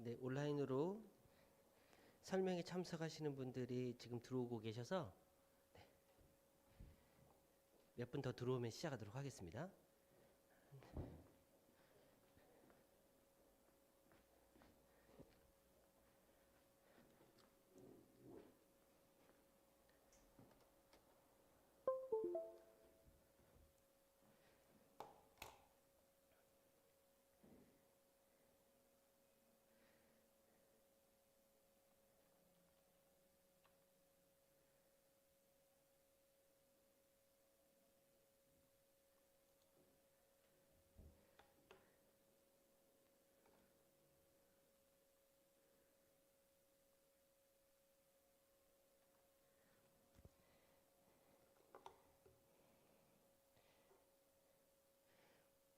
네, 온라인으로 설명에 참석하시는 분들이 지금 들어오고 계셔서 몇 분 더 들어오면 시작하도록 하겠습니다.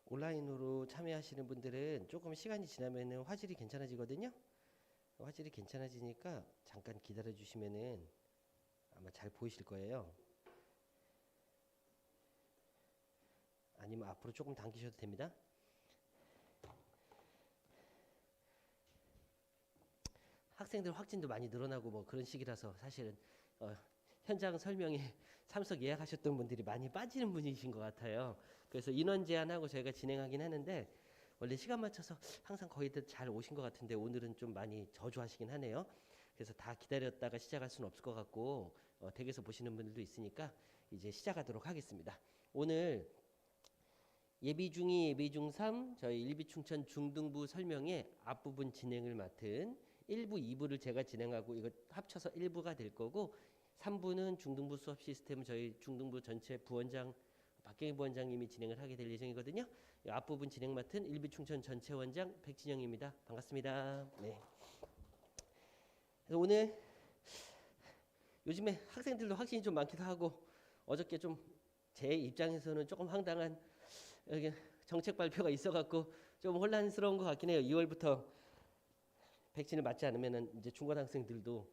온라인으로 참여하시는 분들은 조금 시간이 지나면 화질이 괜찮아지거든요. 화질이 괜찮아지니까 잠깐 기다려 주시면은 아마 잘 보이실 거예요. 아니면 앞으로 조금 당기셔도 됩니다. 학생들 확진도 많이 늘어나고 뭐 그런 시기라서 사실은 현장 설명에 참석 예약하셨던 분들이 많이 빠지는 분이신 것 같아요. 그래서 인원 제한하고 저희가 진행하긴 하는데 원래 시간 맞춰서 항상 거의들 잘 오신 것 같은데 오늘은 좀 많이 저조하시긴 하네요. 그래서 다 기다렸다가 시작할 수는 없을 것 같고 댁에서 보시는 분들도 있으니까 이제 시작하도록 하겠습니다. 오늘 예비 중2, 예비 중3 저희 일비충천 중등부 설명의 앞부분 진행을 맡은 1부, 2부를 제가 진행하고 이거 합쳐서 1부가 될 거고 3부는 중등부 수업 시스템 저희 중등부 전체 부원장 박경희 부원장님이 진행을 하게 될 예정이거든요. 이 앞부분 진행 맡은 일비충천 전체 원장 백진영입니다. 반갑습니다. 네. 그래서 오늘 요즘에 학생들도 확진이 좀 많기도 하고 어저께 좀 제 입장에서는 조금 황당한 여기 정책 발표가 있어갖고 좀 혼란스러운 것 같긴 해요. 2월부터 백신을 맞지 않으면은 이제 중고등학생들도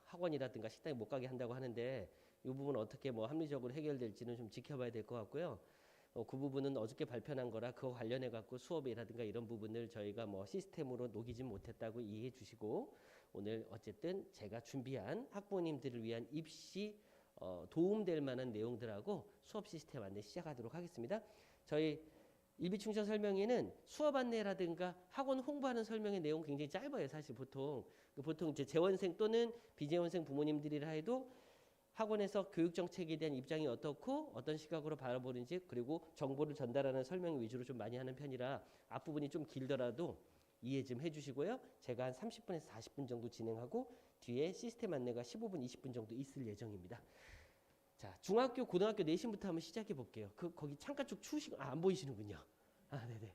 학원이라든가 식당에 못 가게 한다고 하는데 이 부분 어떻게 뭐 합리적으로 해결될지는 좀 지켜봐야 될 것 같고요. 그 부분은 어저께 발표한 거라 그거 관련해 갖고 수업이라든가 이런 부분을 저희가 뭐 시스템으로 녹이진 못했다고 이해해 주시고 오늘 어쨌든 제가 준비한 학부모님들을 위한 입시 도움될 만한 내용들하고 수업 시스템 안내 시작하도록 하겠습니다. 저희 일비충천 설명회는 수업 안내라든가 학원 홍보하는 설명의 내용 굉장히 짧아요. 사실 보통 이제 재원생 또는 비재원생 부모님들이라 해도 학원에서 교육 정책에 대한 입장이 어떻고 어떤 시각으로 바라보는지 그리고 정보를 전달하는 설명 위주로 좀 많이 하는 편이라 앞부분이 좀 길더라도 이해 좀 해주시고요. 제가 한 30분에서 40분 정도 진행하고 뒤에 시스템 안내가 15분, 20분 정도 있을 예정입니다. 자, 중학교, 고등학교 내신부터 한번 시작해 볼게요. 거기 창가 쪽 추우시고 안 보이시는군요. 네네.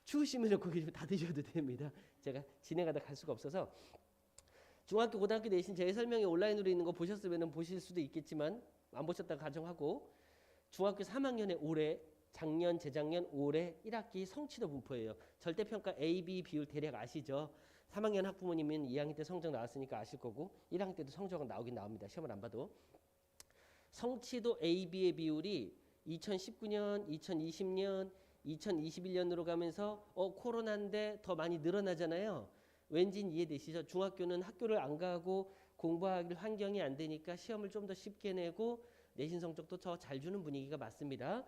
추우시면 거기 좀 닫으셔도 됩니다. 제가 진행하다 갈 수가 없어서 중학교, 고등학교 내신 제 설명이 온라인으로 있는 거 보셨으면 보실 수도 있겠지만 안 보셨다가 가정하고 중학교 3학년에 올해 작년, 재작년, 올해 1학기 성취도 분포예요. 절대평가 A, B 비율 대략 아시죠? 3학년 학부모님은 2학년 때 성적 나왔으니까 아실 거고 1학년 때도 성적은 나오긴 나옵니다. 시험을 안 봐도. 성취도 A, B의 비율이 2019년, 2020년, 2021년으로 가면서 코로나인데 더 많이 늘어나잖아요. 왠지 이해되시죠? 중학교는 학교를 안 가고 공부할 환경이 안 되니까 시험을 좀 더 쉽게 내고 내신 성적도 더 잘 주는 분위기가 맞습니다.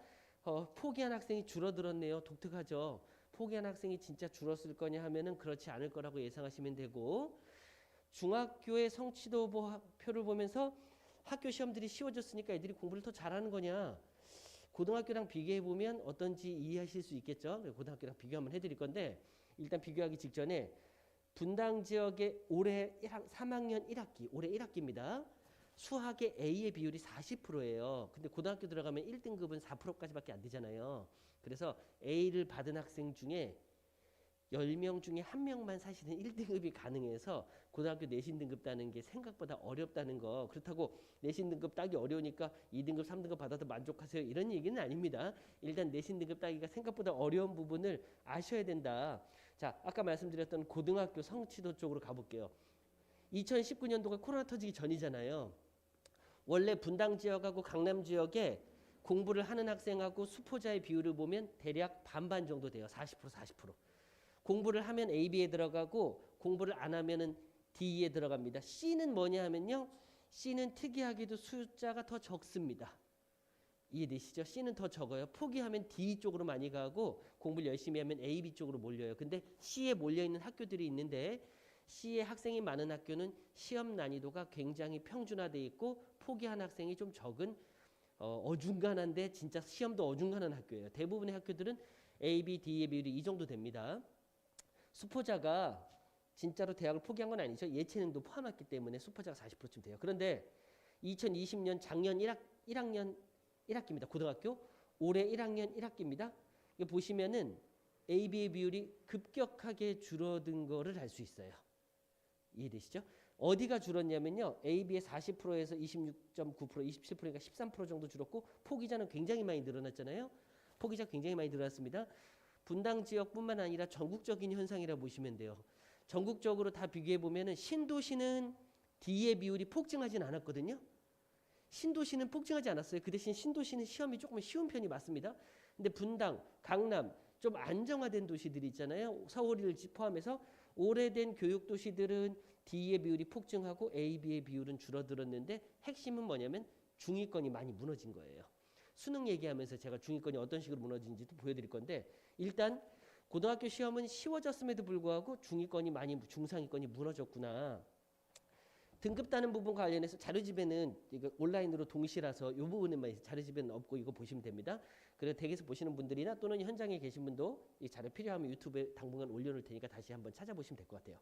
포기한 학생이 줄어들었네요. 독특하죠? 포기한 학생이 진짜 줄었을 거냐 하면은 그렇지 않을 거라고 예상하시면 되고 중학교의 성취도 표를 보면서 학교 시험들이 쉬워졌으니까 애들이 공부를 더 잘하는 거냐 고등학교랑 비교해 보면 어떤지 이해하실 수 있겠죠. 고등학교랑 비교 한번 해드릴 건데 일단 비교하기 직전에 분당 지역의 올해 3학년 1학기 올해 1학기입니다. 수학의 A의 비율이 40%예요. 근데 고등학교 들어가면 1등급은 4%까지밖에 안 되잖아요. 그래서 A를 받은 학생 중에 10명 중에 1명만 사실은 1등급이 가능해서 고등학교 내신 등급 따는 게 생각보다 어렵다는 거. 그렇다고 내신 등급 따기 어려우니까 2등급, 3등급 받아도 만족하세요. 이런 얘기는 아닙니다. 일단 내신 등급 따기가 생각보다 어려운 부분을 아셔야 된다. 자, 아까 말씀드렸던 고등학교 성취도 쪽으로 가볼게요. 2019년도가 코로나 터지기 전이잖아요. 원래 분당 지역하고 강남 지역에 공부를 하는 학생하고 수포자의 비율을 보면 대략 반반 정도 돼요. 40%, 40%. 공부를 하면 A, B에 들어가고 공부를 안 하면은 D에 들어갑니다. C는 뭐냐 하면요. C는 특이하게도 숫자가 더 적습니다. 이해되시죠? C는 더 적어요. 포기하면 D 쪽으로 많이 가고 공부를 열심히 하면 A, B 쪽으로 몰려요. 근데 C에 몰려있는 학교들이 있는데 C에 학생이 많은 학교는 시험 난이도가 굉장히 평준화되어 있고 포기한 학생이 좀 적은 어중간한데 진짜 시험도 어중간한 학교예요. 대부분의 학교들은 A, B, D의 비율이 이 정도 됩니다. 수포자가 진짜로 대학을 포기한 건 아니죠. 예체능도 포함했기 때문에 수포자가 40%쯤 돼요. 그런데 2020년 작년 1학년 1학기입니다. 고등학교 올해 1학년 1학기입니다. 이거 보시면은 A, B의 비율이 급격하게 줄어든 거를 알 수 있어요. 이해되시죠? 어디가 줄었냐면요. A, B의 40%에서 26.9%, 27%니까 13% 정도 줄었고 포기자는 굉장히 많이 늘어났잖아요. 포기자 굉장히 많이 늘어났습니다. 분당 지역뿐만 아니라 전국적인 현상이라 보시면 돼요. 전국적으로 다 비교해 보면은 신도시는 D의 비율이 폭증하진 않았거든요. 신도시는 폭증하지 않았어요. 그 대신 신도시는 시험이 조금 쉬운 편이 맞습니다. 근데 분당, 강남 좀 안정화된 도시들이 있잖아요. 서울을 포함해서 오래된 교육 도시들은 D의 비율이 폭증하고 A, B의 비율은 줄어들었는데 핵심은 뭐냐면 중위권이 많이 무너진 거예요. 수능 얘기하면서 제가 중위권이 어떤 식으로 무너진지도 보여드릴 건데 일단 고등학교 시험은 쉬워졌음에도 불구하고 중위권이 많이 중상위권이 무너졌구나. 등급 따는 부분과 관련해서 자료집에는 이거 온라인으로 동시라서 이 부분에만 자료집에는 없고 이거 보시면 됩니다. 그래서 댁에서 보시는 분들이나 또는 현장에 계신 분도 이 자료 필요하면 유튜브에 당분간 올려놓을 테니까 다시 한번 찾아보시면 될 것 같아요.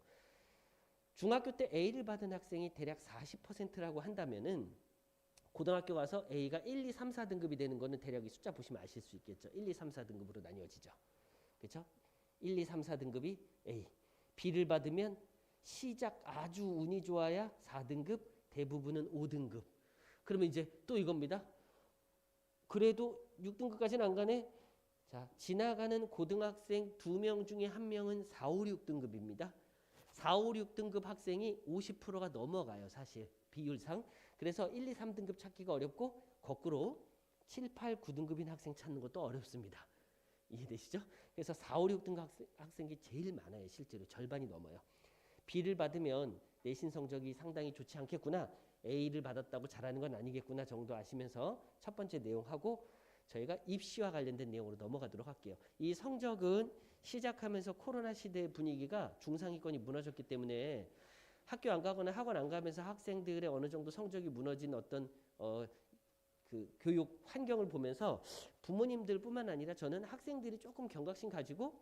중학교 때 A를 받은 학생이 대략 40%라고 한다면은 고등학교 가서 A가 1, 2, 3, 4등급이 되는 거는 대략 이 숫자 보시면 아실 수 있겠죠. 1, 2, 3, 4등급으로 나뉘어지죠. 그렇죠? 1, 2, 3, 4등급이 A. B를 받으면 시작 아주 운이 좋아야 4등급, 대부분은 5등급. 그러면 이제 또 이겁니다. 그래도 6등급까지는 안 가네. 자, 지나가는 고등학생 2명 중에 1명은 4, 5, 6등급입니다. 4, 5, 6등급 학생이 50%가 넘어가요. 사실 비율상. 그래서 1, 2, 3등급 찾기가 어렵고 거꾸로 7, 8, 9등급인 학생 찾는 것도 어렵습니다. 이해되시죠? 그래서 4, 5, 6등급 학생이 제일 많아요. 실제로 절반이 넘어요. B를 받으면 내신 성적이 상당히 좋지 않겠구나. A를 받았다고 잘하는 건 아니겠구나 정도 아시면서 첫 번째 내용하고 저희가 입시와 관련된 내용으로 넘어가도록 할게요. 이 성적은 시작하면서 코로나 시대의 분위기가 중상위권이 무너졌기 때문에 학교 안 가거나 학원 안 가면서 학생들의 어느 정도 성적이 무너진 어떤 그 교육 환경을 보면서 부모님들뿐만 아니라 저는 학생들이 조금 경각심 가지고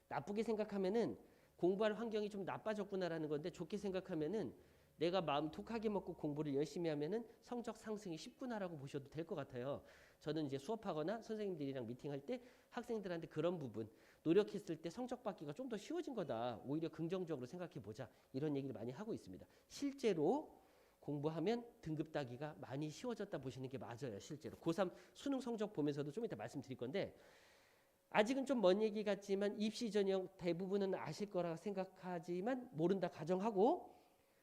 나쁘게 생각하면은 공부할 환경이 좀 나빠졌구나라는 건데 좋게 생각하면은 내가 마음 독하게 먹고 공부를 열심히 하면은 성적 상승이 쉽구나라고 보셔도 될 것 같아요. 저는 이제 수업하거나 선생님들이랑 미팅할 때 학생들한테 그런 부분 노력했을 때 성적 받기가 좀 더 쉬워진 거다. 오히려 긍정적으로 생각해 보자. 이런 얘기를 많이 하고 있습니다. 실제로 공부하면 등급 따기가 많이 쉬워졌다 보시는 게 맞아요. 실제로. 고3 수능 성적 보면서도 좀 이따 말씀드릴 건데 아직은 좀 먼 얘기 같지만 입시 전형 대부분은 아실 거라 생각하지만 모른다 가정하고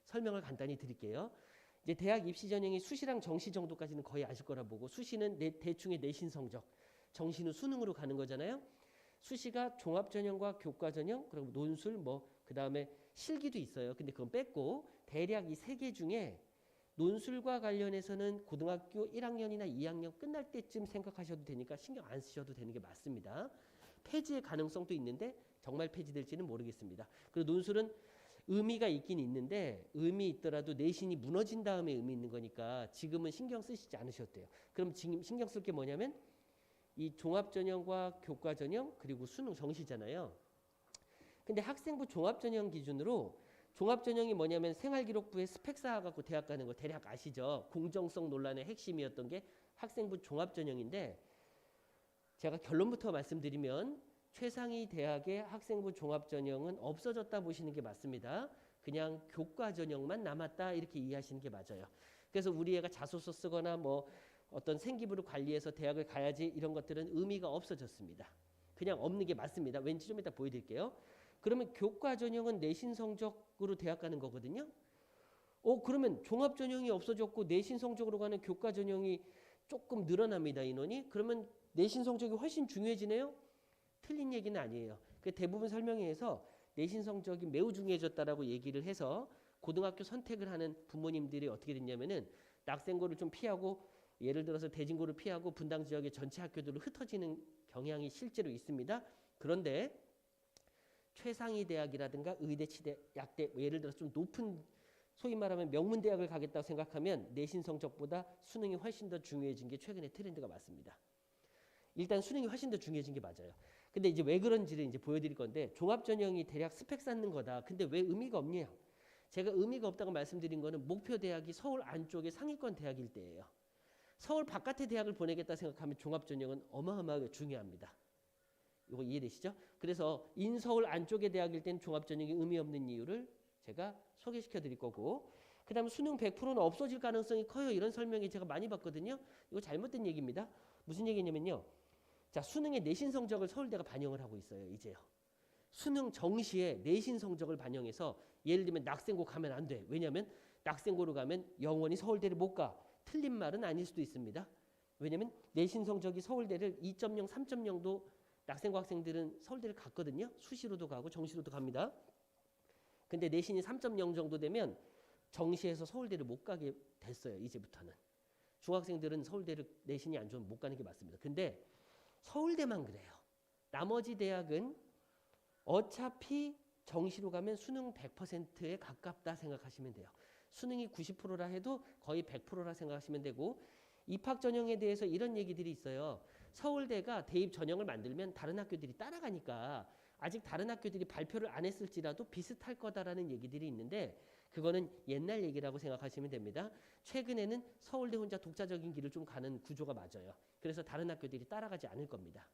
설명을 간단히 드릴게요. 이제 대학 입시 전형이 수시랑 정시 정도까지는 거의 아실 거라 보고 수시는 대충의 내신 성적, 정시는 수능으로 가는 거잖아요. 수시가 종합 전형과 교과 전형, 그리고 논술 그다음에 실기도 있어요. 근데 그건 뺐고 대략 이 세 개 중에 논술과 관련해서는 고등학교 1학년이나 2학년 끝날 때쯤 생각하셔도 되니까 신경 안 쓰셔도 되는 게 맞습니다. 폐지의 가능성도 있는데 정말 폐지될지는 모르겠습니다. 그리고 논술은 의미가 있긴 있는데 의미 있더라도 내신이 무너진 다음에 의미 있는 거니까 지금은 신경 쓰시지 않으셔도 돼요. 그럼 지금 신경 쓸 게 뭐냐면 이 종합전형과 교과전형 그리고 수능 정시잖아요. 근데 학생부 종합전형 기준으로 종합전형이 뭐냐면 생활기록부에 스펙 쌓아갖고 대학 가는 거 대략 아시죠? 공정성 논란의 핵심이었던 게 학생부 종합전형인데 제가 결론부터 말씀드리면 최상위 대학의 학생부 종합전형은 없어졌다 보시는 게 맞습니다. 그냥 교과전형만 남았다 이렇게 이해하시는 게 맞아요. 그래서 우리 애가 자소서 쓰거나 어떤 생기부를 관리해서 대학을 가야지 이런 것들은 의미가 없어졌습니다. 그냥 없는 게 맞습니다. 왠지 좀 이따 보여드릴게요. 그러면 교과 전형은 내신 성적으로 대학 가는 거거든요. 그러면 종합 전형이 없어졌고 내신 성적으로 가는 교과 전형이 조금 늘어납니다. 인원이. 그러면 내신 성적이 훨씬 중요해지네요. 틀린 얘기는 아니에요. 그 대부분 설명회에서 내신 성적이 매우 중요해졌다라고 얘기를 해서 고등학교 선택을 하는 부모님들이 어떻게 됐냐면은 낙생고를 좀 피하고 예를 들어서 대진고를 피하고 분당 지역의 전체 학교들로 흩어지는 경향이 실제로 있습니다. 그런데 최상위 대학이라든가 의대, 치대, 약대 예를 들어서 좀 높은 소위 말하면 명문 대학을 가겠다고 생각하면 내신 성적보다 수능이 훨씬 더 중요해진 게 최근의 트렌드가 맞습니다. 일단 수능이 훨씬 더 중요해진 게 맞아요. 근데 이제 왜 그런지를 이제 보여드릴 건데 종합전형이 대략 스펙 쌓는 거다. 근데 왜 의미가 없냐? 제가 의미가 없다고 말씀드린 거는 목표 대학이 서울 안쪽의 상위권 대학일 때예요. 서울 바깥의 대학을 보내겠다 생각하면 종합전형은 어마어마하게 중요합니다. 이거 이해되시죠? 그래서 인서울 안쪽의 대학일 땐 종합전형이 의미 없는 이유를 제가 소개시켜 드릴 거고 그 다음 수능 100%는 없어질 가능성이 커요. 이런 설명이 제가 많이 봤거든요. 이거 잘못된 얘기입니다. 무슨 얘기냐면요. 자, 수능의 내신 성적을 서울대가 반영을 하고 있어요. 이제요. 수능 정시에 내신 성적을 반영해서 예를 들면 낙생고 가면 안 돼. 왜냐하면 낙생고로 가면 영원히 서울대를 못 가. 틀린 말은 아닐 수도 있습니다. 왜냐하면 내신 성적이 서울대를 2.0, 3.0도 낙생고 학생들은 서울대를 갔거든요. 수시로도 가고 정시로도 갑니다. 근데 내신이 3.0 정도 되면 정시에서 서울대를 못 가게 됐어요. 이제부터는. 중학생들은 서울대를 내신이 안 좋으면 못 가는 게 맞습니다. 근데 서울대만 그래요. 나머지 대학은 어차피 정시로 가면 수능 100%에 가깝다 생각하시면 돼요. 수능이 90%라 해도 거의 100%라 생각하시면 되고 입학 전형에 대해서 이런 얘기들이 있어요. 서울대가 대입 전형을 만들면 다른 학교들이 따라가니까 아직 다른 학교들이 발표를 안 했을지라도 비슷할 거다라는 얘기들이 있는데 그거는 옛날 얘기라고 생각하시면 됩니다. 최근에는 서울대 혼자 독자적인 길을 좀 가는 구조가 맞아요. 그래서 다른 학교들이 따라가지 않을 겁니다.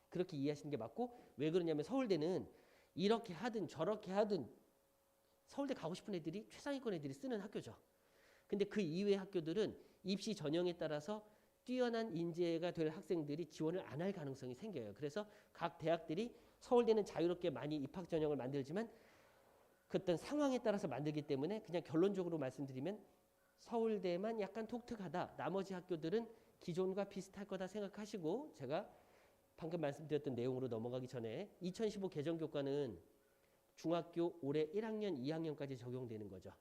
그렇게 이해하시는 게 맞고 왜 그러냐면 서울대는 이렇게 하든 저렇게 하든 서울대 가고 싶은 애들이 최상위권 애들이 쓰는 학교죠. 근데 그 이외의 학교들은 입시 전형에 따라서 뛰어난 인재가 될 학생들이 지원을 안 할 가능성이 생겨요. 그래서 각 대학들이 서울대는 자유롭게 많이 입학 전형을 만들지만 그 어떤 상황에 따라서 만들기 때문에 그냥 결론적으로 말씀드리면 서울대만 약간 독특하다. 나머지 학교들은 기존과 비슷할 거다 생각하시고 제가 방금 말씀드렸던 내용으로 넘어가기 전에 2015 개정교과는 중학교 올해 1학년, 2학년까지 적용되는 거죠.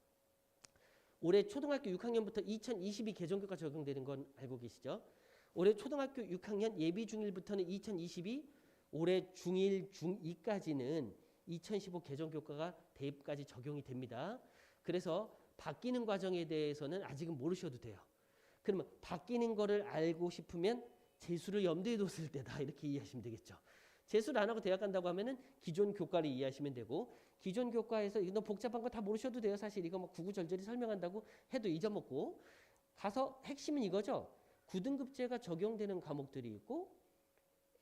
올해 초등학교 6학년부터 2022 개정교과 적용되는 건 알고 계시죠? 올해 초등학교 6학년 예비 중1부터는 2022, 올해 중1, 중2까지는 2015 개정교과가 대입까지 적용이 됩니다. 그래서 바뀌는 과정에 대해서는 아직은 모르셔도 돼요. 그러면 바뀌는 거를 알고 싶으면 재수를 염두에 뒀을 때다 이렇게 이해하시면 되겠죠. 재수를 안 하고 대학 간다고 하면은 기존 교과를 이해하시면 되고 기존 교과에서 이거 복잡한 거 다 모르셔도 돼요. 사실 이거 뭐 구구절절히 설명한다고 해도 잊어먹고 가서 핵심은 이거죠. 9등급제가 적용되는 과목들이 있고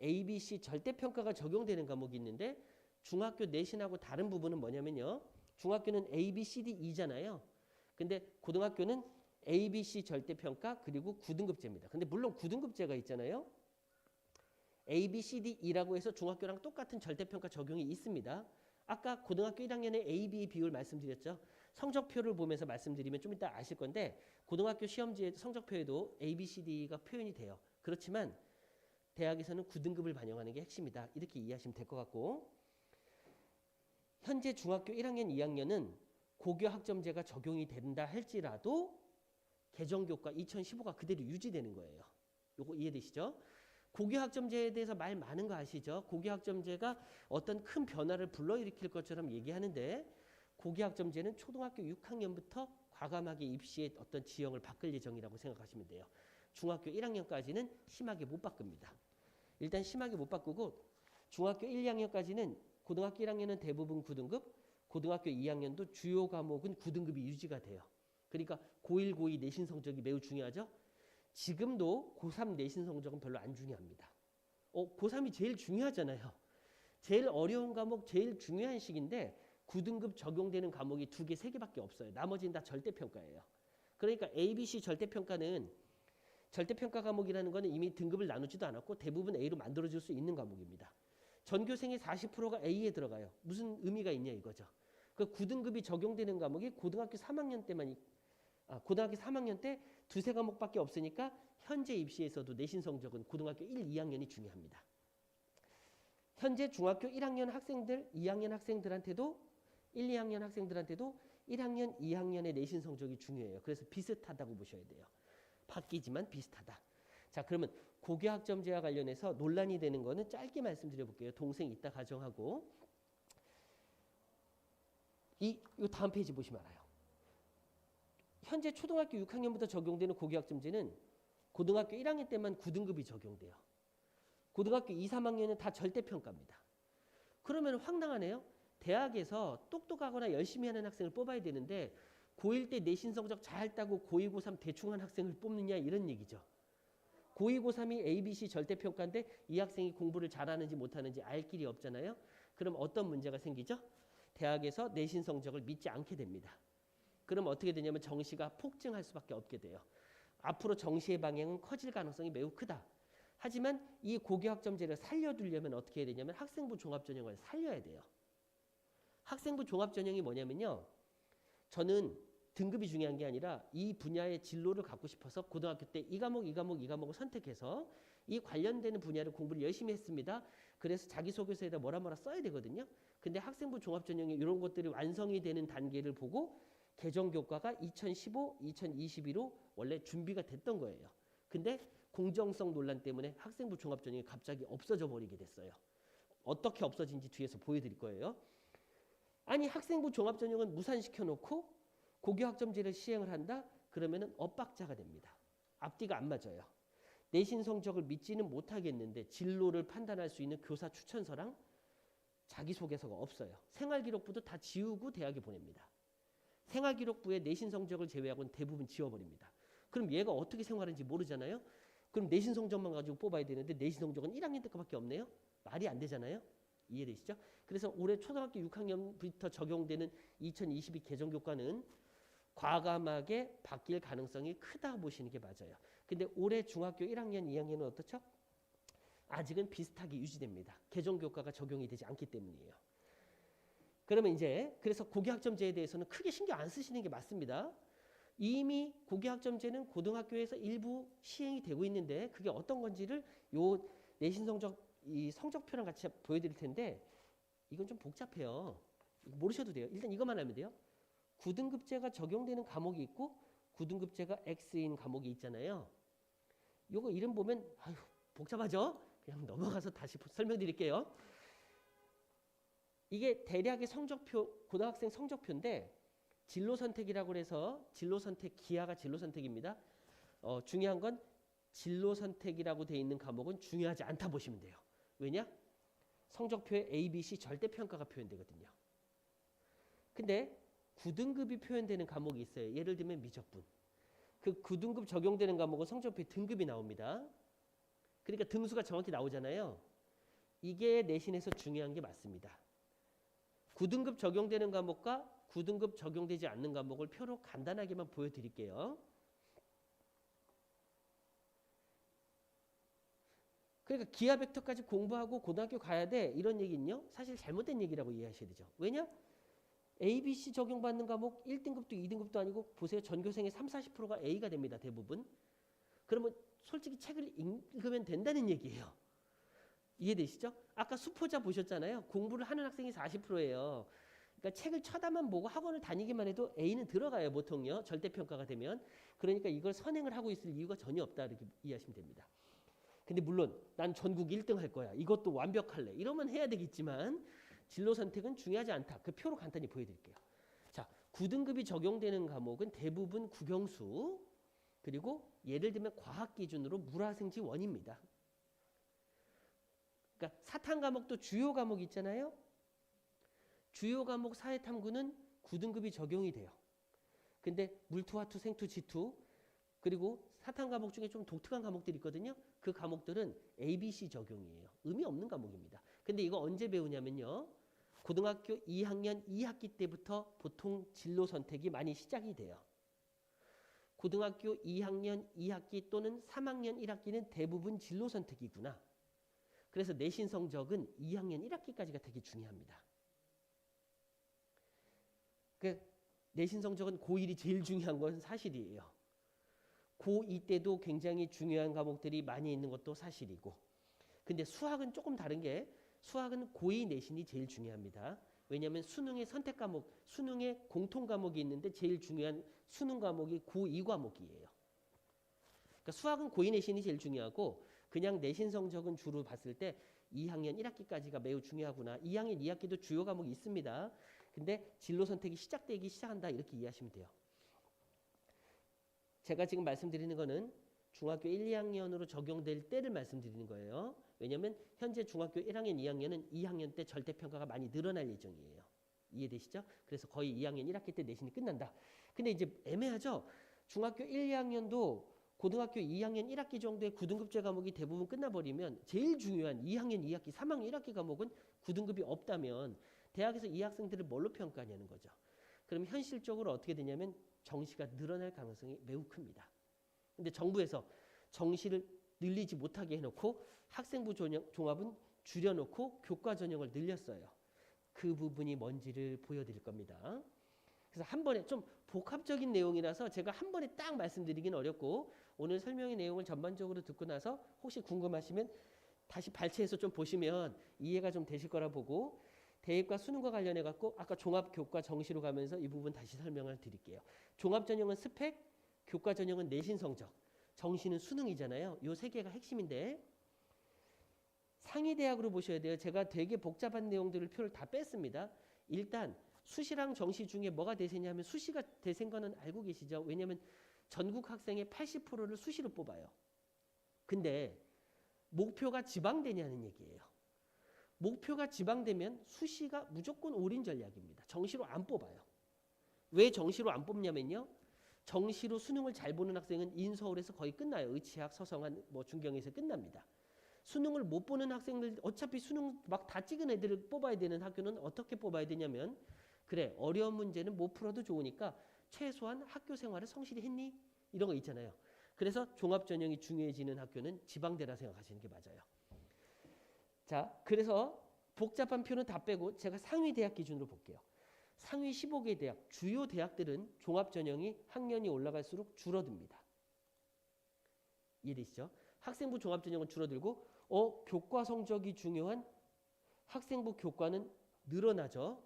ABC 절대평가가 적용되는 과목이 있는데 중학교 내신하고 다른 부분은 뭐냐면요. 중학교는 A, B, C, D, E잖아요. 근데 고등학교는 A, B, C 절대평가 그리고 9등급제입니다. 근데 물론 9등급제가 있잖아요. A, B, C, D, E라고 해서 중학교랑 똑같은 절대평가 적용이 있습니다. 아까 고등학교 1학년에 A, B 비율 말씀드렸죠. 성적표를 보면서 말씀드리면 좀 이따 아실 건데 고등학교 시험지에 성적표에도 A, B, C, D가 표현이 돼요. 그렇지만 대학에서는 9등급을 반영하는 게 핵심이다. 이렇게 이해하시면 될 것 같고 현재 중학교 1학년, 2학년은 고교 학점제가 적용이 된다 할지라도 개정교과 2015가 그대로 유지되는 거예요. 요거 이해되시죠? 고교학점제에 대해서 말 많은 거 아시죠? 고교학점제가 어떤 큰 변화를 불러일으킬 것처럼 얘기하는데 고교학점제는 초등학교 6학년부터 과감하게 입시의 어떤 지형을 바꿀 예정이라고 생각하시면 돼요. 중학교 1학년까지는 심하게 못 바꿉니다. 일단 심하게 못 바꾸고 중학교 1, 2학년까지는 고등학교 1학년은 대부분 9등급, 고등학교 2학년도 주요 과목은 9등급이 유지가 돼요. 그러니까 고1, 고2 내신 성적이 매우 중요하죠. 지금도 고3 내신 성적은 별로 안 중요합니다. 고3이 제일 중요하잖아요. 제일 어려운 과목, 제일 중요한 시기인데 9등급 적용되는 과목이 2개, 3개밖에 없어요. 나머지는 다 절대평가예요. 그러니까 ABC 절대평가는 절대평가 과목이라는 거는 이미 등급을 나누지도 않았고 대부분 A로 만들어줄 수 있는 과목입니다. 전교생의 40%가 A에 들어가요. 무슨 의미가 있냐 이거죠. 그 9등급이 적용되는 과목이 고등학교 3학년 때 두세 과목밖에 없으니까 현재 입시에서도 내신 성적은 고등학교 1, 2학년이 중요합니다. 현재 중학교 1학년 학생들, 2학년 학생들한테도 1, 2학년 학생들한테도 1학년, 2학년의 내신 성적이 중요해요. 그래서 비슷하다고 보셔야 돼요. 바뀌지만 비슷하다. 자, 그러면 고교학점제와 관련해서 논란이 되는 거는 짧게 말씀드려 볼게요. 동생 이따 가정하고. 이 다음 페이지 보시면 알아요. 현재 초등학교 6학년부터 적용되는 고교학점제는 고등학교 1학년 때만 9등급이 적용돼요. 고등학교 2, 3학년은 다 절대평가입니다. 그러면 황당하네요. 대학에서 똑똑하거나 열심히 하는 학생을 뽑아야 되는데 고1 때 내신 성적 잘 따고 고2, 고3 대충 한 학생을 뽑느냐 이런 얘기죠. 고2, 고3이 ABC 절대평가인데 이 학생이 공부를 잘하는지 못하는지 알 길이 없잖아요. 그럼 어떤 문제가 생기죠? 대학에서 내신 성적을 믿지 않게 됩니다. 그럼 어떻게 되냐면 정시가 폭증할 수밖에 없게 돼요. 앞으로 정시의 방향은 커질 가능성이 매우 크다. 하지만 이 고교학점제를 살려두려면 어떻게 해야 되냐면 학생부 종합전형을 살려야 돼요. 학생부 종합전형이 뭐냐면요. 저는 등급이 중요한 게 아니라 이 분야의 진로를 갖고 싶어서 고등학교 때 이 과목, 이 과목, 이 과목을 선택해서 이 관련되는 분야를 공부를 열심히 했습니다. 그래서 자기소개서에다 뭐라 써야 되거든요. 근데 학생부 종합전형에 이런 것들이 완성이 되는 단계를 보고 개정교과가 2015, 2022로 원래 준비가 됐던 거예요. 근데 공정성 논란 때문에 학생부 종합전형이 갑자기 없어져 버리게 됐어요. 어떻게 없어진지 뒤에서 보여드릴 거예요. 아니 학생부 종합전형은 무산시켜 놓고 고교학점제를 시행을 한다? 그러면은 엇박자가 됩니다. 앞뒤가 안 맞아요. 내신 성적을 믿지는 못하겠는데 진로를 판단할 수 있는 교사 추천서랑 자기소개서가 없어요. 생활기록부도 다 지우고 대학에 보냅니다. 생활기록부에 내신 성적을 제외하고는 대부분 지워버립니다. 그럼 얘가 어떻게 생활하는지 모르잖아요. 그럼 내신 성적만 가지고 뽑아야 되는데 내신 성적은 1학년 때밖에 없네요. 말이 안 되잖아요. 이해되시죠? 그래서 올해 초등학교 6학년부터 적용되는 2022 개정교과는 과감하게 바뀔 가능성이 크다 보시는 게 맞아요. 근데 올해 중학교 1학년, 2학년은 어떻죠? 아직은 비슷하게 유지됩니다. 개정교과가 적용이 되지 않기 때문이에요. 그러면 이제 그래서 고교학점제에 대해서는 크게 신경 안 쓰시는 게 맞습니다. 이미 고교학점제는 고등학교에서 일부 시행이 되고 있는데 그게 어떤 건지를 요 내신 성적 이 성적표랑 같이 보여드릴 텐데 이건 좀 복잡해요. 모르셔도 돼요. 일단 이것만 알면 돼요. 9등급제가 적용되는 과목이 있고 9등급제가 X인 과목이 있잖아요. 요거 이름 보면 아유 복잡하죠? 그냥 넘어가서 다시 설명드릴게요. 이게 대략의 성적표, 고등학생 성적표인데 진로 선택이라고 해서 진로 선택 기하가 진로 선택입니다. 중요한 건 진로 선택이라고 돼 있는 과목은 중요하지 않다 보시면 돼요. 왜냐? 성적표에 A, B, C 절대평가가 표현되거든요. 근데 9등급이 표현되는 과목이 있어요. 예를 들면 미적분. 그 9등급 적용되는 과목은 성적표에 등급이 나옵니다. 그러니까 등수가 정확히 나오잖아요. 이게 내신에서 중요한 게 맞습니다. 9등급 적용되는 과목과 9등급 적용되지 않는 과목을 표로 간단하게만 보여드릴게요. 그러니까 기하 벡터까지 공부하고 고등학교 가야 돼 이런 얘기는요. 사실 잘못된 얘기라고 이해하셔야 되죠. 왜냐? A, B, C 적용받는 과목 1등급도 2등급도 아니고 보세요. 전교생의 30-40%가 A가 됩니다. 대부분. 그러면 솔직히 책을 읽으면 된다는 얘기예요. 이해되시죠? 아까 수포자 보셨잖아요. 공부를 하는 학생이 40%예요. 그러니까 책을 쳐다만 보고 학원을 다니기만 해도 A는 들어가요. 보통요. 절대평가가 되면. 그러니까 이걸 선행을 하고 있을 이유가 전혀 없다. 이렇게 이해하시면 됩니다. 근데 물론 난 전국 1등 할 거야. 이것도 완벽할래. 이러면 해야 되겠지만 진로 선택은 중요하지 않다. 그 표로 간단히 보여드릴게요. 자, 9등급이 적용되는 과목은 대부분 국영수 그리고 예를 들면 과학 기준으로 물화생지 원입니다. 그러니까 사탐 과목도 주요 과목 있잖아요. 주요 과목 사회탐구는 9등급이 적용이 돼요. 근데 물투, 화투, 생투, 지투 그리고 사탐 과목 중에 좀 독특한 과목들이 있거든요. 그 과목들은 A, B, C 적용이에요. 의미 없는 과목입니다. 근데 이거 언제 배우냐면요. 고등학교 2학년 2학기 때부터 보통 진로 선택이 많이 시작이 돼요. 고등학교 2학년 2학기 또는 3학년 1학기는 대부분 진로 선택이구나. 그래서 내신 성적은 2학년 1학기까지가 되게 중요합니다. 그 내신 성적은 고1이 제일 중요한 건 사실이에요. 고2 때도 굉장히 중요한 과목들이 많이 있는 것도 사실이고 근데 수학은 조금 다른 게 수학은 고2 내신이 제일 중요합니다. 왜냐하면 수능의 선택 과목, 수능의 공통 과목이 있는데 제일 중요한 수능 과목이 고2 과목이에요. 그러니까 수학은 고2 내신이 제일 중요하고 그냥 내신 성적은 주로 봤을 때 2학년 1학기까지가 매우 중요하구나. 2학년 2학기도 주요 과목이 있습니다. 근데 진로 선택이 시작되기 시작한다 이렇게 이해하시면 돼요. 제가 지금 말씀드리는 거는 중학교 1, 2학년으로 적용될 때를 말씀드리는 거예요. 왜냐하면 현재 중학교 1학년, 2학년은 2학년 때 절대평가가 많이 늘어날 예정이에요. 이해되시죠? 그래서 거의 2학년 1학기 때 내신이 끝난다. 근데 이제 애매하죠? 중학교 1, 2학년도 고등학교 2학년 1학기 정도의 9등급제 과목이 대부분 끝나버리면 제일 중요한 2학년 2학기, 3학년 1학기 과목은 9등급이 없다면 대학에서 이 학생들을 뭘로 평가하냐는 거죠. 그럼 현실적으로 어떻게 되냐면 정시가 늘어날 가능성이 매우 큽니다. 근데 정부에서 정시를 늘리지 못하게 해놓고 학생부 종합은 줄여놓고 교과 전형을 늘렸어요. 그 부분이 뭔지를 보여드릴 겁니다. 그래서 한 번에 좀 복합적인 내용이라서 제가 한 번에 딱 말씀드리긴 어렵고 오늘 설명의 내용을 전반적으로 듣고 나서 혹시 궁금하시면 다시 발췌해서 좀 보시면 이해가 좀 되실 거라 보고 대입과 수능과 관련해 갖고 아까 종합교과 정시로 가면서 이 부분 다시 설명을 드릴게요. 종합전형은 스펙, 교과 전형은 내신 성적, 정시는 수능이잖아요. 요 세 개가 핵심인데 상위 대학으로 보셔야 돼요. 제가 되게 복잡한 내용들을 표를 다 뺐습니다. 일단 수시랑 정시 중에 뭐가 대세냐 하면 수시가 대세인 거는 알고 계시죠? 왜냐하면 전국 학생의 80%를 수시로 뽑아요. 근데 목표가 지방대냐는 얘기예요. 목표가 지방되면 수시가 무조건 올인 전략입니다. 정시로 안 뽑아요. 왜 정시로 안 뽑냐면요. 정시로 수능을 잘 보는 학생은 인서울에서 거의 끝나요. 의치학, 서성한, 중경에서 끝납니다. 수능을 못 보는 학생들 어차피 수능 막 다 찍은 애들을 뽑아야 되는 학교는 어떻게 뽑아야 되냐면 그래 어려운 문제는 못 풀어도 좋으니까 최소한 학교 생활을 성실히 했니? 이런 거 있잖아요. 그래서 종합전형이 중요해지는 학교는 지방대라 생각하시는 게 맞아요. 자, 그래서 복잡한 표는 다 빼고 제가 상위 대학 기준으로 볼게요. 상위 15개 대학, 주요 대학들은 종합전형이 학년이 올라갈수록 줄어듭니다. 이해되시죠? 학생부 종합전형은 줄어들고 교과 성적이 중요한 학생부 교과는 늘어나죠.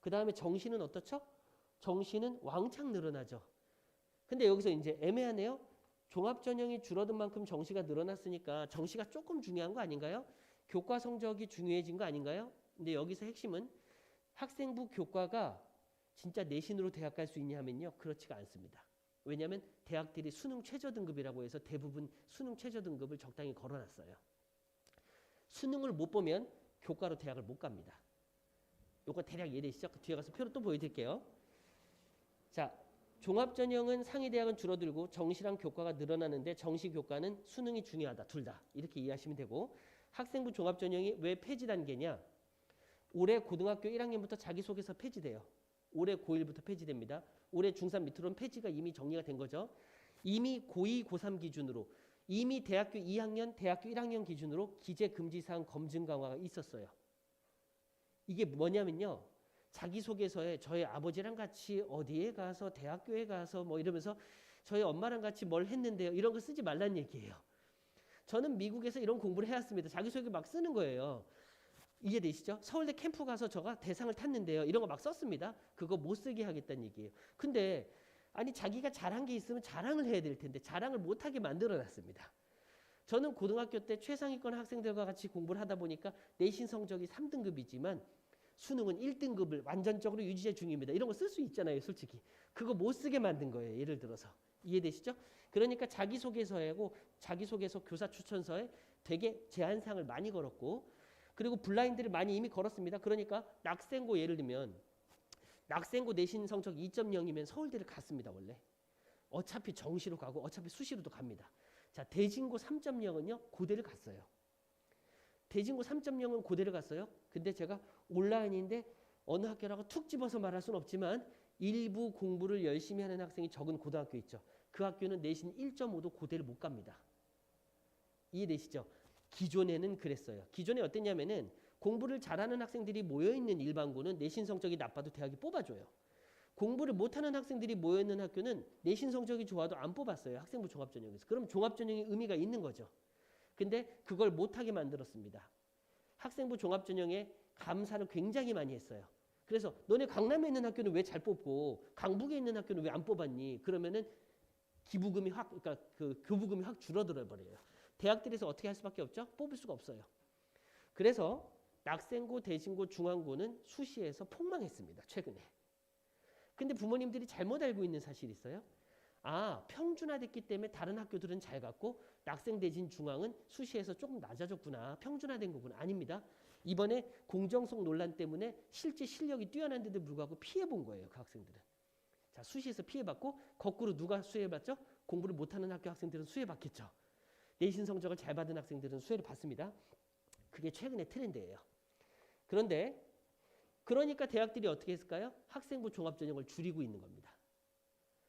그 다음에 정시는 어떻죠? 정시는 왕창 늘어나죠. 근데 여기서 이제 애매하네요. 종합전형이 줄어든 만큼 정시가 늘어났으니까 정시가 조금 중요한 거 아닌가요? 교과 성적이 중요해진 거 아닌가요? 근데 여기서 핵심은 학생부 교과가 진짜 내신으로 대학 갈 수 있냐 하면요. 그렇지가 않습니다. 왜냐하면 대학들이 수능 최저등급이라고 해서 대부분 수능 최저등급을 적당히 걸어놨어요. 수능을 못 보면 교과로 대학을 못 갑니다. 요거 대략 이해되시죠? 뒤에 가서 표로 또 보여드릴게요. 자, 종합전형은 상위 대학은 줄어들고 정시랑 교과가 늘어나는데 정시 교과는 수능이 중요하다. 둘 다. 이렇게 이해하시면 되고 학생부 종합전형이 왜 폐지 단계냐? 올해 고등학교 1학년부터 자기소개서 폐지돼요. 올해 고1부터 폐지됩니다. 올해 중3 밑으로는 폐지가 이미 정리가 된 거죠. 이미 고2, 고3 기준으로 이미 대학교 2학년, 대학교 1학년 기준으로 기재금지사항 검증 강화가 있었어요. 이게 뭐냐면요. 자기소개서에 저희 아버지랑 같이 어디에 가서 대학교에 가서 이러면서 저희 엄마랑 같이 뭘 했는데요. 이런 거 쓰지 말라는 얘기예요. 저는 미국에서 이런 공부를 해왔습니다. 자기소개 막 쓰는 거예요. 이해되시죠? 서울대 캠프 가서 제가 대상을 탔는데요. 이런 거 막 썼습니다. 그거 못 쓰게 하겠다는 얘기예요. 근데 아니 자기가 잘한 게 있으면 자랑을 해야 될 텐데 자랑을 못하게 만들어놨습니다. 저는 고등학교 때 최상위권 학생들과 같이 공부를 하다 보니까 내신 성적이 3등급이지만 수능은 1등급을 완전적으로 유지 중입니다. 이런 거 쓸 수 있잖아요. 솔직히. 그거 못 쓰게 만든 거예요. 예를 들어서. 이해되시죠? 그러니까 자기소개서하고 자기소개서 교사 추천서에 되게 제한사항을 많이 걸었고 그리고 블라인드를 많이 이미 걸었습니다. 그러니까 낙생고 예를 들면 낙생고 내신 성적 2.0이면 서울대를 갔습니다. 원래. 어차피 정시로 가고 어차피 수시로도 갑니다. 자, 대진고 3.0은요. 고대를 갔어요. 대진고 3.0은 고대를 갔어요. 근데 제가 온라인인데 어느 학교라고 툭 집어서 말할 수는 없지만 일부 공부를 열심히 하는 학생이 적은 고등학교 있죠. 그 학교는 내신 1.5도 고대를 못 갑니다. 이해되시죠? 기존에는 그랬어요. 기존에 어땠냐면은 공부를 잘하는 학생들이 모여있는 일반고는 내신 성적이 나빠도 대학이 뽑아줘요. 공부를 못하는 학생들이 모여있는 학교는 내신 성적이 좋아도 안 뽑았어요. 학생부 종합전형에서. 그럼 종합전형이 의미가 있는 거죠. 근데 그걸 못하게 만들었습니다. 학생부 종합전형에 감사를 굉장히 많이 했어요. 그래서 너네 강남에 있는 학교는 왜 잘 뽑고 강북에 있는 학교는 왜 안 뽑았니? 그러면은 기부금이 확, 그러니까 그 교부금이 확 줄어들어 버려요. 대학들에서 어떻게 할 수밖에 없죠? 뽑을 수가 없어요. 그래서 낙생고, 대진고, 중앙고는 수시에서 폭망했습니다. 최근에. 근데 부모님들이 잘못 알고 있는 사실이 있어요. 아, 평준화됐기 때문에 다른 학교들은 잘 갔고 낙생, 대진, 중앙은 수시에서 조금 낮아졌구나. 평준화된 거구나. 아닙니다. 이번에 공정성 논란 때문에 실제 실력이 뛰어난데도 불구하고 피해본 거예요. 그 학생들은. 자, 수시에서 피해받고 거꾸로 누가 수혜받죠? 공부를 못하는 학교 학생들은 수혜받겠죠. 내신 성적을 잘 받은 학생들은 수혜를 받습니다. 그게 최근의 트렌드예요. 그런데 그러니까 대학들이 어떻게 했을까요? 학생부 종합전형을 줄이고 있는 겁니다.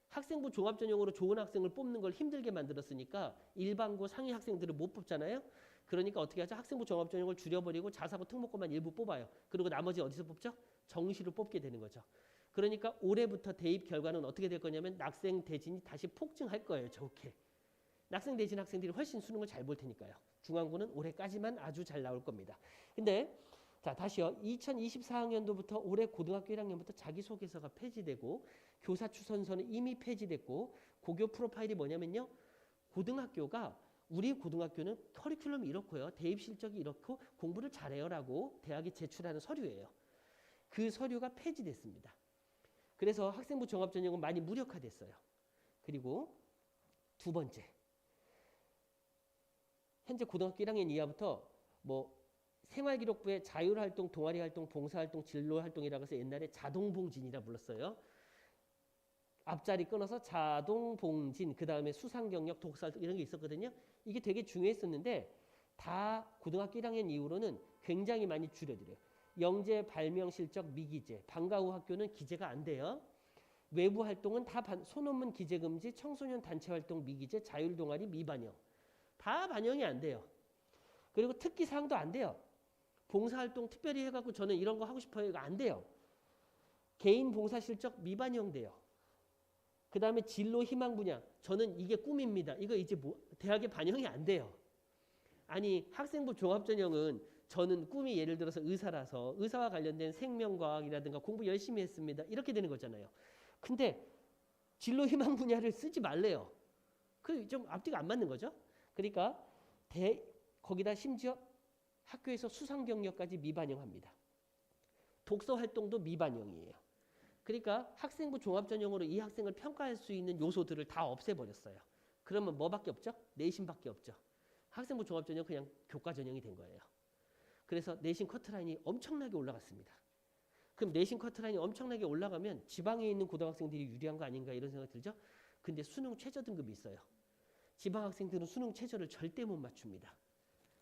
학생부 종합전형으로 좋은 학생을 뽑는 걸 힘들게 만들었으니까 일반고 상위 학생들을 못 뽑잖아요. 그러니까 어떻게 하죠? 학생부 종합전형을 줄여버리고 자사고 특목고만 일부 뽑아요. 그리고 나머지 어디서 뽑죠? 정시로 뽑게 되는 거죠. 그러니까 올해부터 대입 결과는 어떻게 될 거냐면 낙생 대진이 다시 폭증할 거예요. 좋게. 낙생 대진 학생들이 훨씬 수능을 잘 볼 테니까요. 중앙고는 올해까지만 아주 잘 나올 겁니다. 근데 자, 다시요. 2024학년도부터 올해 고등학교 1학년부터 자기소개서가 폐지되고 교사 추천서는 이미 폐지됐고 고교 프로파일이 뭐냐면요. 고등학교가 우리 고등학교는 커리큘럼이 이렇고요. 대입 실적이 이렇고 공부를 잘해요라고 대학이 제출하는 서류예요. 그 서류가 폐지됐습니다. 그래서 학생부 종합전형은 많이 무력화됐어요. 그리고 두 번째. 현재 고등학교 1학년 이하부터 뭐 생활기록부에 자율활동, 동아리활동, 봉사활동, 진로활동이라고 해서 옛날에 자동봉진이라 불렀어요. 앞자리 끊어서 자동봉진, 그 다음에 수상경력, 독서활동 이런 게 있었거든요. 이게 되게 중요했었는데 다 고등학교 1학년 이후로는 굉장히 많이 줄여드려요. 영재, 발명실적, 미기재, 방과 후 학교는 기재가 안 돼요. 외부 활동은 다 소논문 기재금지, 청소년 단체활동 미기재, 자율동아리 미반영. 다 반영이 안 돼요. 그리고 특기사항도 안 돼요. 봉사활동 특별히 해갖고 저는 이런 거 하고 싶어요. 이거 안 돼요. 개인 봉사실적 미반영돼요. 그 다음에 진로 희망 분야. 저는 이게 꿈입니다. 이거 이제 대학에 반영이 안 돼요. 아니 학생부 종합전형은 저는 꿈이 예를 들어서 의사라서 의사와 관련된 생명과학이라든가 공부 열심히 했습니다. 이렇게 되는 거잖아요. 근데 진로 희망 분야를 쓰지 말래요. 그 좀 앞뒤가 안 맞는 거죠. 그러니까 거기다 심지어 학교에서 수상 경력까지 미반영합니다. 독서 활동도 미반영이에요. 그러니까 학생부 종합전형으로 이 학생을 평가할 수 있는 요소들을 다 없애버렸어요. 그러면 뭐밖에 없죠? 내신밖에 없죠. 학생부 종합전형 그냥 교과전형이 된 거예요. 그래서 내신 커트라인이 엄청나게 올라갔습니다. 그럼 내신 커트라인이 엄청나게 올라가면 지방에 있는 고등학생들이 유리한 거 아닌가 이런 생각 들죠? 근데 수능 최저 등급이 있어요. 지방 학생들은 수능 최저를 절대 못 맞춥니다.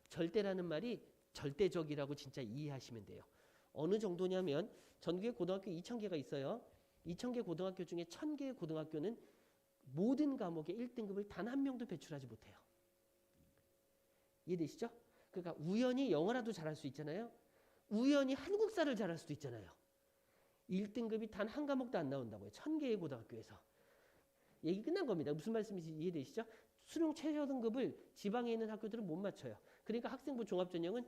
절대라는 말이 절대적이라고 진짜 이해하시면 돼요. 어느 정도냐면 전국에 고등학교 2,000개가 있어요. 2,000개 고등학교 중에 1,000개의 고등학교는 모든 과목의 1등급을 단 한 명도 배출하지 못해요. 이해되시죠? 그러니까 우연히 영어라도 잘할 수 있잖아요. 우연히 한국사를 잘할 수도 있잖아요. 1등급이 단 한 과목도 안 나온다고요. 1,000개의 고등학교에서. 얘기 끝난 겁니다. 무슨 말씀인지 이해되시죠? 수능 최저 등급을 지방에 있는 학교들은 못 맞춰요. 그러니까 학생부 종합전형은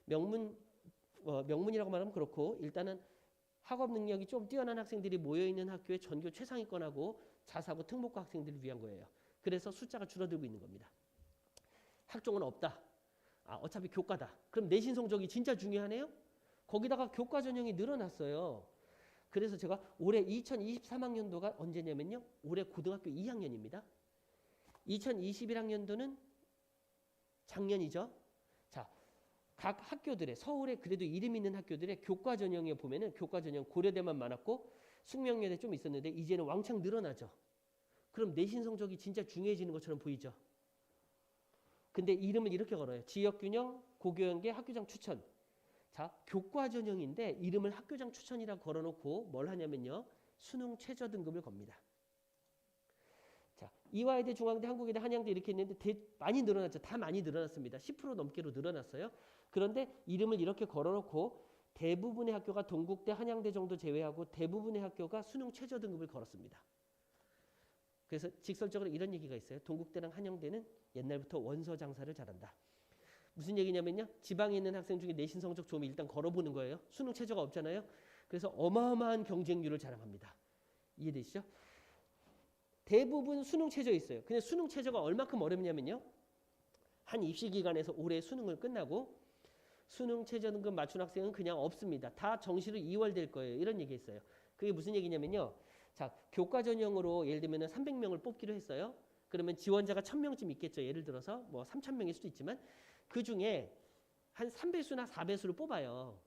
명문이라고 말하면 그렇고 일단은 학업 능력이 좀 뛰어난 학생들이 모여있는 학교에 전교 최상위권하고 자사고 특목고 학생들을 위한 거예요. 그래서 숫자가 줄어들고 있는 겁니다. 학종은 없다. 아, 어차피 교과다. 그럼 내신 성적이 진짜 중요하네요? 거기다가 교과 전형이 늘어났어요. 그래서 제가 올해 2023학년도가 언제냐면요. 올해 고등학교 2학년입니다. 2021학년도는 작년이죠. 자, 각 학교들의 서울에 그래도 이름 있는 학교들의 교과 전형에 보면은 교과 전형 고려대만 많았고 숙명여대 좀 있었는데 이제는 왕창 늘어나죠. 그럼 내신 성적이 진짜 중요해지는 것처럼 보이죠. 근데 이름을 이렇게 걸어요. 지역균형, 고교연계, 학교장 추천. 자, 교과 전형인데 이름을 학교장 추천이라고 걸어놓고 뭘 하냐면요. 수능 최저 등급을 겁니다. 자, 이화여대, 중앙대, 한국여대, 한양대 이렇게 있는데 많이 늘어났죠. 다 많이 늘어났습니다. 10% 넘게로 늘어났어요. 그런데 이름을 이렇게 걸어놓고 대부분의 학교가 동국대, 한양대 정도 제외하고 대부분의 학교가 수능 최저 등급을 걸었습니다. 그래서 직설적으로 이런 얘기가 있어요. 동국대랑 한양대는 옛날부터 원서 장사를 잘한다. 무슨 얘기냐면요. 지방에 있는 학생 중에 내신 성적 좋으면 일단 걸어보는 거예요. 수능 최저가 없잖아요. 그래서 어마어마한 경쟁률을 자랑합니다. 이해되시죠? 대부분 수능 최저 있어요. 근데 수능 최저가 얼마큼 어렵냐면요. 한 입시 기간에서 올해 수능을 끝나고 수능 최저 등급 맞춘 학생은 그냥 없습니다. 다 정시로 2월 될 거예요. 이런 얘기 했어요. 그게 무슨 얘기냐면요. 자, 교과 전형으로 예를 들면 300명을 뽑기로 했어요. 그러면 지원자가 1000명쯤 있겠죠. 예를 들어서 뭐 3000명일 수도 있지만 그 중에 한 3배수나 4배수를 뽑아요.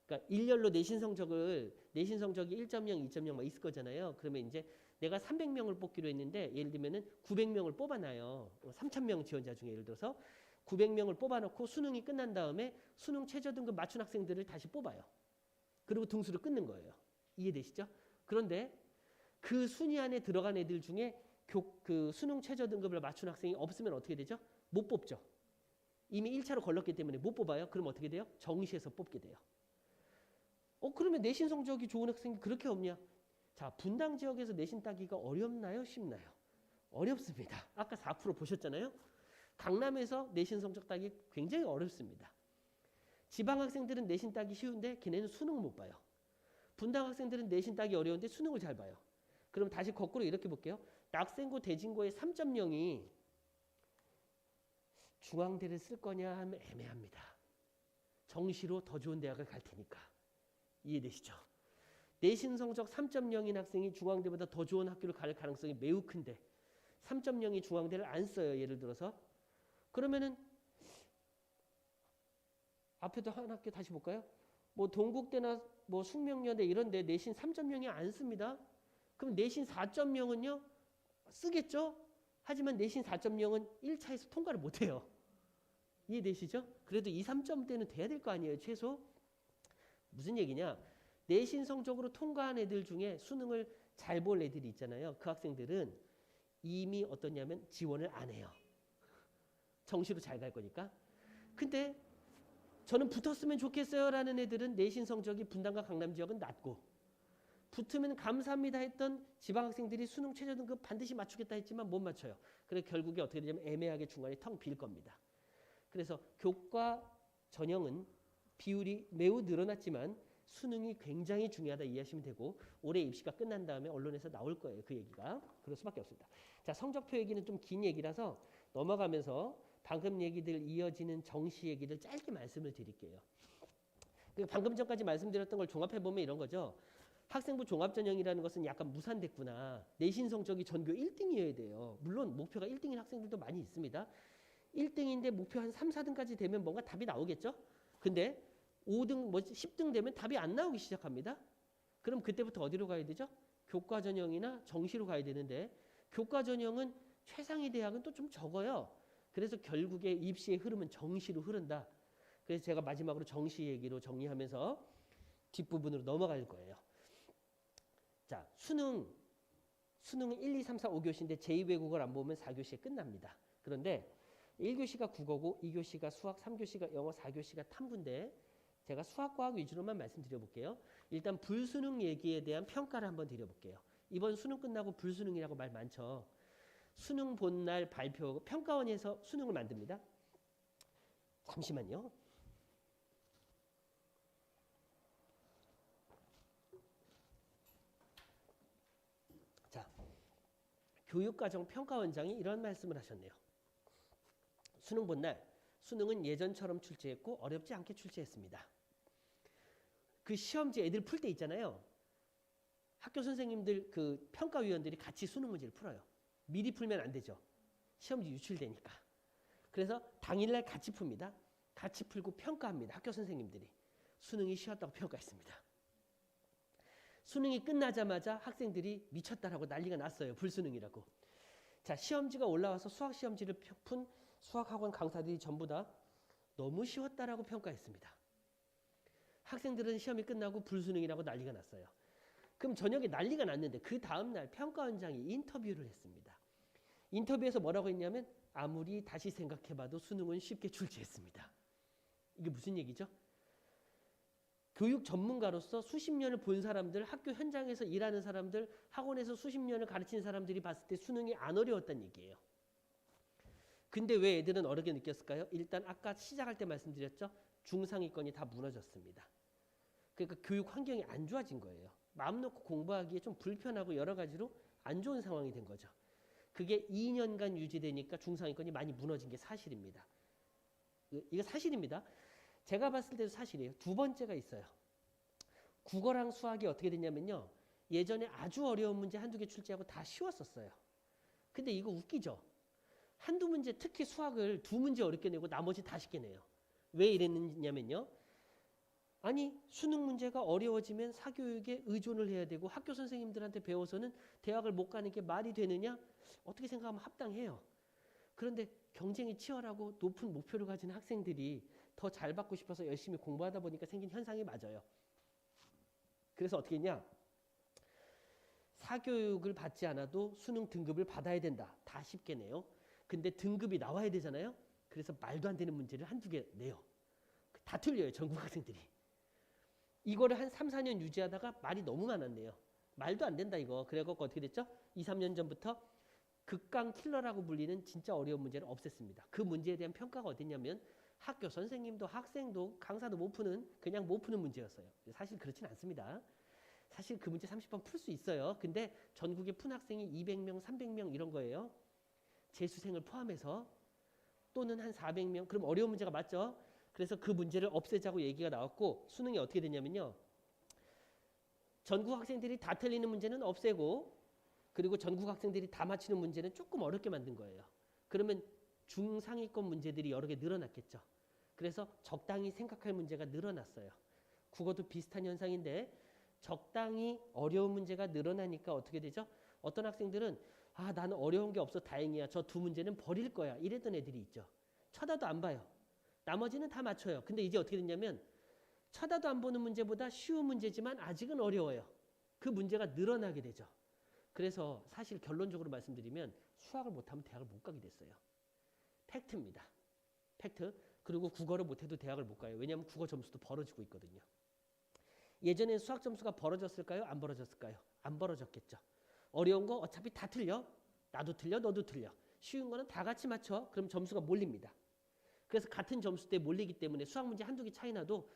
그러니까 일렬로 내신 성적이 1.0, 2.0 막 있을 거잖아요. 그러면 이제 내가 300명을 뽑기로 했는데 예를 들면은 900명을 뽑아놔요. 3000명 지원자 중에 예를 들어서 900명을 뽑아놓고 수능이 끝난 다음에 수능 최저 등급 맞춘 학생들을 다시 뽑아요. 그리고 등수를 끊는 거예요. 이해되시죠? 그런데 그 순위 안에 들어간 애들 중에 그 수능 최저 등급을 맞춘 학생이 없으면 어떻게 되죠? 못 뽑죠. 이미 1차로 걸렀기 때문에 못 뽑아요. 그럼 어떻게 돼요? 정시에서 뽑게 돼요. 그러면 내신 성적이 좋은 학생이 그렇게 없냐? 자, 분당 지역에서 내신 따기가 어렵나요? 쉽나요? 어렵습니다. 아까 4% 보셨잖아요. 강남에서 내신 성적 따기 굉장히 어렵습니다. 지방 학생들은 내신 따기 쉬운데 걔네는 수능을 못 봐요. 분당 학생들은 내신 따기 어려운데 수능을 잘 봐요. 그럼 다시 거꾸로 이렇게 볼게요. 낙생고 대진고의 3.0이 중앙대를 쓸 거냐 하면 애매합니다. 정시로 더 좋은 대학을 갈 테니까. 이해되시죠? 내신 성적 3.0인 학생이 중앙대보다 더 좋은 학교를 갈 가능성이 매우 큰데 3.0이 중앙대를 안 써요. 예를 들어서. 그러면은 앞에도 한 학교 다시 볼까요? 뭐 동국대나 뭐 숙명여대 이런 데 내신 3.0이 안 씁니다. 그럼 내신 4.0은요? 쓰겠죠? 하지만 내신 4.0은 1차에서 통과를 못 해요. 이해되시죠? 그래도 2, 3점대는 돼야 될 거 아니에요, 최소? 무슨 얘기냐? 내신 성적으로 통과한 애들 중에 수능을 잘 볼 애들이 있잖아요. 그 학생들은 이미 어떠냐면 지원을 안 해요. 정시로 잘 갈 거니까. 근데 저는 붙었으면 좋겠어요 라는 애들은 내신 성적이 분당과 강남 지역은 낮고 붙으면 감사합니다 했던 지방 학생들이 수능 최저 등급 반드시 맞추겠다 했지만 못 맞춰요. 그래서 결국에 어떻게 되냐면 애매하게 중간에 텅 빌 겁니다. 그래서 교과 전형은 비율이 매우 늘어났지만 수능이 굉장히 중요하다 이해하시면 되고 올해 입시가 끝난 다음에 언론에서 나올 거예요. 그 얘기가. 그럴 수밖에 없습니다. 자, 성적표 얘기는 좀 긴 얘기라서 넘어가면서 방금 얘기들 이어지는 정시 얘기들 짧게 말씀을 드릴게요. 방금 전까지 말씀드렸던 걸 종합해보면 이런 거죠. 학생부 종합전형이라는 것은 약간 무산됐구나. 내신 성적이 전교 1등이어야 돼요. 물론 목표가 1등인 학생들도 많이 있습니다. 1등인데 목표 한 3, 4등까지 되면 뭔가 답이 나오겠죠. 근데 5등, 10등 되면 답이 안 나오기 시작합니다. 그럼 그때부터 어디로 가야 되죠? 교과 전형이나 정시로 가야 되는데 교과 전형은 최상위 대학은 또 좀 적어요. 그래서 결국에 입시의 흐름은 정시로 흐른다. 그래서 제가 마지막으로 정시 얘기로 정리하면서 뒷부분으로 넘어갈 거예요. 자, 수능은 1, 2, 3, 4, 5교시인데 제2외국어를 안 보면 4교시에 끝납니다. 그런데 1교시가 국어고 2교시가 수학, 3교시가 영어, 4교시가 탐구인데 제가 수학과학 위주로만 말씀드려볼게요. 일단 불수능 얘기에 대한 평가를 한번 드려볼게요. 이번 수능 끝나고 불수능이라고 말 많죠. 수능 본날 발표, 평가원에서 수능을 만듭니다. 잠시만요. 자, 교육과정 평가원장이 이런 말씀을 하셨네요. 수능 본날, 수능은 예전처럼 출제했고 어렵지 않게 출제했습니다. 그 시험지 애들 풀 때 있잖아요. 학교 선생님들 그 평가위원들이 같이 수능 문제를 풀어요. 미리 풀면 안 되죠. 시험지 유출되니까. 그래서 당일날 같이 풉니다. 같이 풀고 평가합니다. 학교 선생님들이. 수능이 쉬웠다고 평가했습니다. 수능이 끝나자마자 학생들이 미쳤다라고 난리가 났어요. 불수능이라고. 자, 시험지가 올라와서 수학 시험지를 푼 수학학원 강사들이 전부 다 너무 쉬웠다라고 평가했습니다. 학생들은 시험이 끝나고 불수능이라고 난리가 났어요. 그럼 저녁에 난리가 났는데 그 다음날 평가원장이 인터뷰를 했습니다. 인터뷰에서 뭐라고 했냐면 아무리 다시 생각해봐도 수능은 쉽게 출제했습니다. 이게 무슨 얘기죠? 교육 전문가로서 수십 년을 본 사람들, 학교 현장에서 일하는 사람들, 학원에서 수십 년을 가르친 사람들이 봤을 때 수능이 안 어려웠다는 얘기예요. 근데 왜 애들은 어렵게 느꼈을까요? 일단 아까 시작할 때 말씀드렸죠. 중상위권이 다 무너졌습니다. 그러니까 교육 환경이 안 좋아진 거예요. 마음 놓고 공부하기에 좀 불편하고 여러 가지로 안 좋은 상황이 된 거죠. 그게 2년간 유지되니까 중상위권이 많이 무너진 게 사실입니다. 이거 사실입니다. 제가 봤을 때도 사실이에요. 두 번째가 있어요. 국어랑 수학이 어떻게 됐냐면요. 예전에 아주 어려운 문제 한두 개 출제하고 다 쉬웠었어요. 근데 이거 웃기죠? 한두 문제, 특히 수학을 두 문제 어렵게 내고 나머지 다 쉽게 내요. 왜 이랬냐면요. 아니 수능 문제가 어려워지면 사교육에 의존을 해야 되고 학교 선생님들한테 배워서는 대학을 못 가는 게 말이 되느냐? 어떻게 생각하면 합당해요. 그런데 경쟁이 치열하고 높은 목표를 가진 학생들이 더 잘 받고 싶어서 열심히 공부하다 보니까 생긴 현상이 맞아요. 그래서 어떻게 했냐? 사교육을 받지 않아도 수능 등급을 받아야 된다. 다 쉽게 내요. 근데 등급이 나와야 되잖아요. 그래서 말도 안 되는 문제를 한두 개 내요. 다 틀려요. 전국 학생들이. 이거를 한 3, 4년 유지하다가 말이 너무 많았네요. 말도 안 된다 이거. 그래갖고 어떻게 됐죠? 2, 3년 전부터 극강 킬러라고 불리는 진짜 어려운 문제를 없앴습니다. 그 문제에 대한 평가가 어땠냐면 학교 선생님도 학생도 강사도 못 푸는 그냥 못 푸는 문제였어요. 사실 그렇진 않습니다. 사실 그 문제 30번 풀 수 있어요. 근데 전국에 푼 학생이 200명, 300명 이런 거예요. 재수생을 포함해서 또는 한 400명. 그럼 어려운 문제가 맞죠? 그래서 그 문제를 없애자고 얘기가 나왔고 수능이 어떻게 됐냐면요. 전국 학생들이 다 틀리는 문제는 없애고 그리고 전국 학생들이 다 맞히는 문제는 조금 어렵게 만든 거예요. 그러면 중상위권 문제들이 여러 개 늘어났겠죠. 그래서 적당히 생각할 문제가 늘어났어요. 국어도 비슷한 현상인데 적당히 어려운 문제가 늘어나니까 어떻게 되죠? 어떤 학생들은 아 나는 어려운 게 없어 다행이야. 저 두 문제는 버릴 거야. 이랬던 애들이 있죠. 쳐다도 안 봐요. 나머지는 다 맞춰요. 근데 이제 어떻게 됐냐면 쳐다도 안 보는 문제보다 쉬운 문제지만 아직은 어려워요. 그 문제가 늘어나게 되죠. 그래서 사실 결론적으로 말씀드리면 수학을 못하면 대학을 못 가게 됐어요. 팩트입니다. 팩트. 그리고 국어를 못해도 대학을 못 가요. 왜냐하면 국어 점수도 벌어지고 있거든요. 예전엔 수학 점수가 벌어졌을까요? 안 벌어졌을까요? 안 벌어졌겠죠. 어려운 거 어차피 다 틀려. 나도 틀려. 너도 틀려. 쉬운 거는 다 같이 맞춰. 그럼 점수가 몰립니다. 그래서 같은 점수대에 몰리기 때문에 수학 문제 한두 개 차이 나도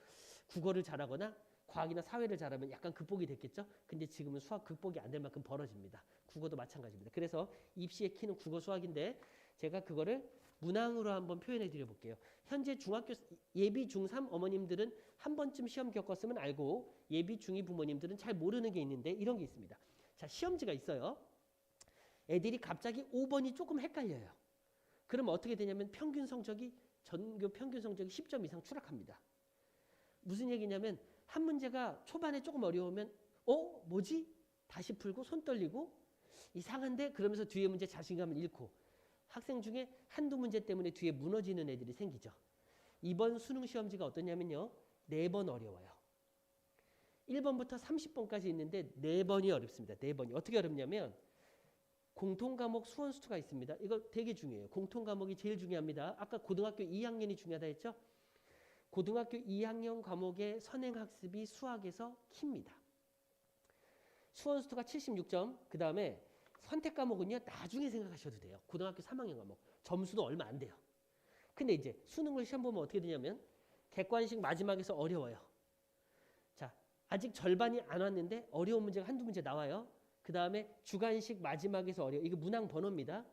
국어를 잘하거나 과학이나 사회를 잘하면 약간 극복이 됐겠죠. 근데 지금은 수학 극복이 안 될 만큼 벌어집니다. 국어도 마찬가지입니다. 그래서 입시의 키는 국어 수학인데 제가 그거를 문항으로 한번 표현해 드려 볼게요. 현재 중학교 예비 중3 어머님들은 한 번쯤 시험 겪었으면 알고 예비 중2 부모님들은 잘 모르는 게 있는데 이런 게 있습니다. 자, 시험지가 있어요. 애들이 갑자기 5번이 조금 헷갈려요. 그럼 어떻게 되냐면 평균 성적이 전교 평균 성적이 10점 이상 추락합니다. 무슨 얘기냐면 한 문제가 초반에 조금 어려우면 뭐지? 다시 풀고 손 떨리고 이상한데 그러면서 뒤에 문제 자신감을 잃고 학생 중에 한두 문제 때문에 뒤에 무너지는 애들이 생기죠. 이번 수능 시험지가 어떠냐면요. 4번 어려워요. 1번부터 30번까지 있는데 4번이 어렵습니다. 4번이. 어떻게 어렵냐면 공통과목 수원수투가 있습니다. 이거 되게 중요해요. 공통과목이 제일 중요합니다. 아까 고등학교 2학년이 중요하다 했죠? 고등학교 2학년 과목의 선행학습이 수학에서 키입니다. 수원수투가 76점. 그 다음에 선택 과목은요. 나중에 생각하셔도 돼요. 고등학교 3학년 과목. 점수도 얼마 안 돼요. 근데 이제 수능을 시험 보면 어떻게 되냐면 객관식 마지막에서 어려워요. 자, 아직 절반이 안 왔는데 어려운 문제가 한두 문제 나와요. 그 다음에 주관식 마지막에서 어려워. 이거 문항 번호입니다.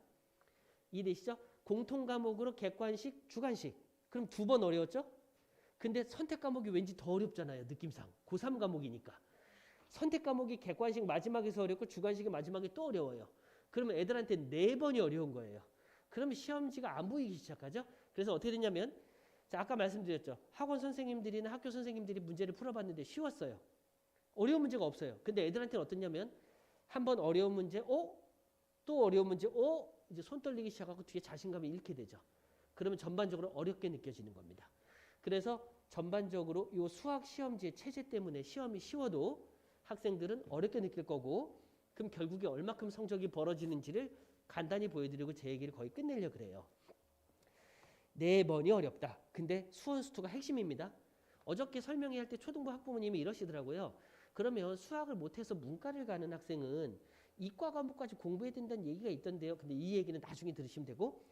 이해되시죠? 공통 과목으로 객관식, 주관식. 그럼 2번 어려웠죠? 근데 선택 과목이 왠지 더 어렵잖아요. 느낌상. 고3 과목이니까. 선택 과목이 객관식 마지막에서 어렵고 주관식이 마지막에 또 어려워요. 그러면 애들한테 4번이 어려운 거예요. 그러면 시험지가 안 보이기 시작하죠. 그래서 어떻게 되냐면 자, 아까 말씀드렸죠. 학원 선생님들이나 학교 선생님들이 문제를 풀어봤는데 쉬웠어요. 어려운 문제가 없어요. 근데 애들한테는 어떻냐면 한번 어려운 문제, 또 어려운 문제, 이제 손 떨리기 시작하고 뒤에 자신감이 잃게 되죠. 그러면 전반적으로 어렵게 느껴지는 겁니다. 그래서 전반적으로 이 수학 시험지의 체제 때문에 시험이 쉬워도 학생들은 어렵게 느낄 거고 그럼 결국에 얼마큼 성적이 벌어지는지를 간단히 보여드리고 제 얘기를 거의 끝내려고 그래요. 4번이 어렵다. 근데 수원수투가 핵심입니다. 어저께 설명회 할 때 초등부 학부모님이 이러시더라고요. 그러면 수학을 못해서 문과를 가는 학생은 이과 과목까지 공부해야 된다는 얘기가 있던데요. 근데 이 얘기는 나중에 들으시면 되고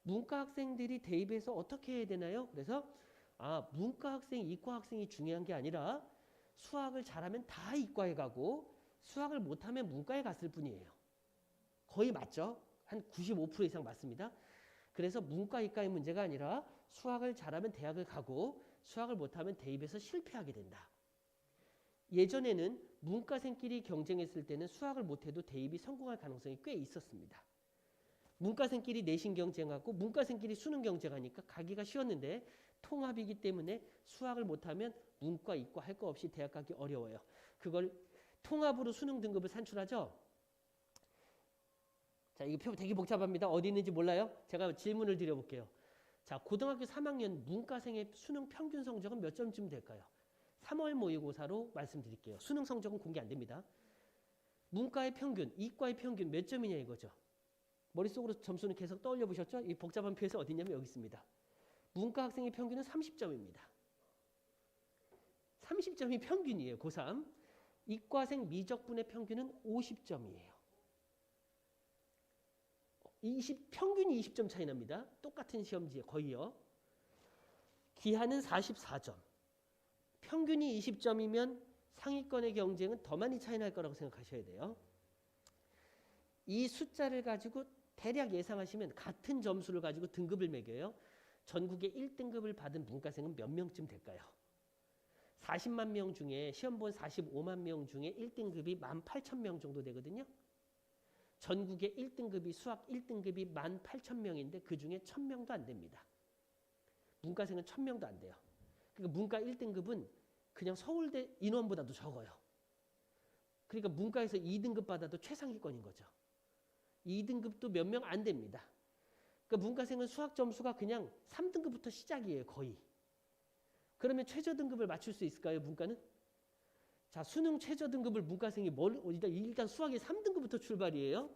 문과 학생들이 대입해서 어떻게 해야 되나요? 그래서 문과 학생, 이과 학생이 중요한 게 아니라 수학을 잘하면 다 이과에 가고 수학을 못하면 문과에 갔을 뿐이에요. 거의 맞죠? 한 95% 이상 맞습니다. 그래서 문과, 이과의 문제가 아니라 수학을 잘하면 대학을 가고 수학을 못하면 대입에서 실패하게 된다. 예전에는 문과생끼리 경쟁했을 때는 수학을 못해도 대입이 성공할 가능성이 꽤 있었습니다. 문과생끼리 내신 경쟁하고 문과생끼리 수능 경쟁하니까 가기가 쉬웠는데 통합이기 때문에 수학을 못하면 문과, 이과 할 거 없이 대학 가기 어려워요. 그걸 통합으로 수능 등급을 산출하죠. 자, 이거 표 되게 복잡합니다. 어디 있는지 몰라요? 제가 질문을 드려볼게요. 자, 고등학교 3학년 문과생의 수능 평균 성적은 몇 점쯤 될까요? 3월 모의고사로 말씀드릴게요. 수능 성적은 공개 안 됩니다. 문과의 평균, 이과의 평균 몇 점이냐 이거죠. 머릿속으로 점수는 계속 떠올려 보셨죠? 이 복잡한 표에서 어디 있냐면 여기 있습니다. 문과 학생의 평균은 30점입니다. 30점이 평균이에요. 고3. 이과생 미적분의 평균은 50점이에요. 평균이 20점 차이 납니다. 똑같은 시험지에 거의요. 기하는 44점. 평균이 20점이면 상위권의 경쟁은 더 많이 차이 날 거라고 생각하셔야 돼요. 이 숫자를 가지고 대략 예상하시면 같은 점수를 가지고 등급을 매겨요. 전국에 1등급을 받은 문과생은 몇 명쯤 될까요? 40만 명 중에 시험 본 45만 명 중에 1등급이 18,000명 정도 되거든요. 전국에 1등급이 수학 1등급이 18,000명인데 그중에 1,000명도 안 됩니다. 문과생은 1,000명도 안 돼요. 그러니까 문과 1등급은 그냥 서울대 인원보다도 적어요. 그러니까 문과에서 2등급 받아도 최상위권인 거죠. 2등급도 몇 명 안 됩니다. 그러니까 문과생은 수학 점수가 그냥 3등급부터 시작이에요. 거의. 그러면 최저 등급을 맞출 수 있을까요? 문과는? 자, 수능 최저 등급을 문과생이 일단 수학이 3등급부터 출발이에요.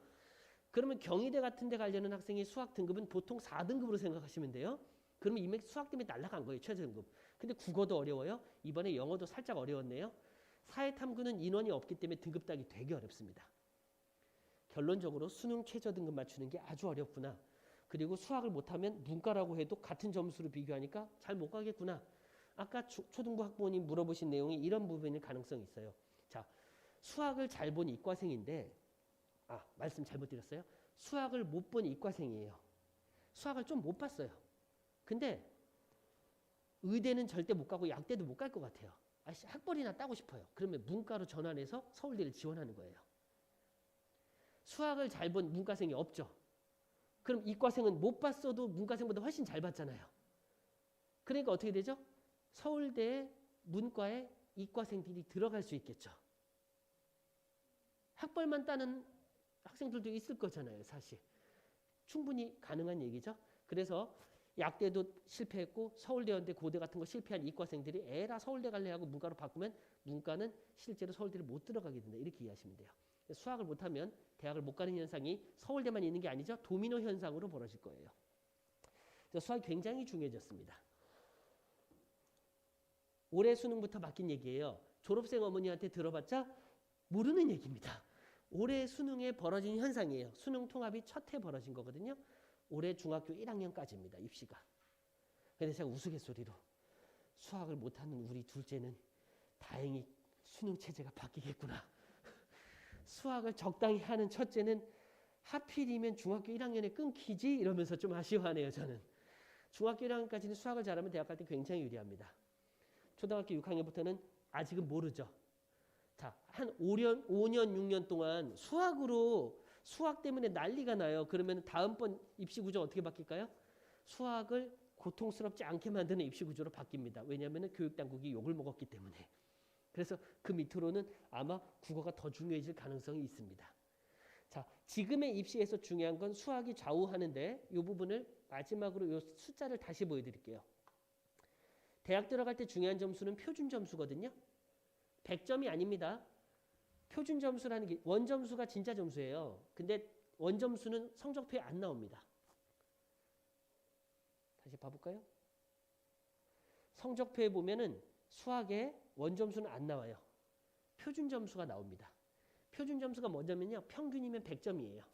그러면 경희대 같은 데 가려는 학생의 수학 등급은 보통 4등급으로 생각하시면 돼요. 그러면 이미 수학 때문에 날아간 거예요. 최저 등급. 근데 국어도 어려워요. 이번에 영어도 살짝 어려웠네요. 사회탐구는 인원이 없기 때문에 등급 따기 되게 어렵습니다. 결론적으로 수능 최저 등급 맞추는 게 아주 어렵구나. 그리고 수학을 못하면 문과라고 해도 같은 점수로 비교하니까 잘 못 가겠구나. 아까 초등부 학부모님 물어보신 내용이 이런 부분일 가능성이 있어요. 자, 수학을 잘 본 이과생인데 말씀 잘못 드렸어요. 수학을 못 본 이과생이에요. 수학을 좀 못 봤어요. 근데 의대는 절대 못 가고 약대도 못 갈 것 같아요. 학벌이나 따고 싶어요. 그러면 문과로 전환해서 서울대를 지원하는 거예요. 수학을 잘 본 문과생이 없죠. 그럼 이과생은 못 봤어도 문과생보다 훨씬 잘 봤잖아요. 그러니까 어떻게 되죠? 서울대 문과에 이과생들이 들어갈 수 있겠죠. 학벌만 따는 학생들도 있을 거잖아요. 사실. 충분히 가능한 얘기죠. 그래서 약대도 실패했고 서울대연대 고대 같은 거 실패한 이과생들이 에라 서울대 갈래 하고 문과로 바꾸면 문과는 실제로 서울대를 못 들어가게 된다. 이렇게 이해하시면 돼요. 수학을 못하면 대학을 못 가는 현상이 서울대만 있는 게 아니죠. 도미노 현상으로 벌어질 거예요. 수학이 굉장히 중요해졌습니다. 올해 수능부터 바뀐 얘기예요. 졸업생 어머니한테 들어봤자 모르는 얘기입니다. 올해 수능에 벌어진 현상이에요. 수능 통합이 첫 해 벌어진 거거든요. 올해 중학교 1학년까지입니다. 입시가. 그래서 제가 우스갯소리로 수학을 못하는 우리 둘째는 다행히 수능 체제가 바뀌겠구나. 수학을 적당히 하는 첫째는 하필이면 중학교 1학년에 끊기지 이러면서 좀 아쉬워하네요. 저는. 중학교 1학년까지는 수학을 잘하면 대학 갈 때 굉장히 유리합니다. 초등학교 6학년부터는 아직은 모르죠. 자, 한 5년, 6년 동안 수학 때문에 난리가 나요. 그러면 다음번 입시 구조 어떻게 바뀔까요? 수학을 고통스럽지 않게 만드는 입시 구조로 바뀝니다. 왜냐하면 교육 당국이 욕을 먹었기 때문에. 그래서 그 밑으로는 아마 국어가 더 중요해질 가능성이 있습니다. 자, 지금의 입시에서 중요한 건 수학이 좌우하는데 이 부분을 마지막으로 이 숫자를 다시 보여드릴게요. 대학 들어갈 때 중요한 점수는 표준 점수거든요. 100점이 아닙니다. 표준 점수라는 게 원점수가 진짜 점수예요. 근데 원점수는 성적표에 안 나옵니다. 다시 봐볼까요? 성적표에 보면은 수학의 원점수는 안 나와요. 표준 점수가 나옵니다. 표준 점수가 뭐냐면요. 평균이면 100점이에요.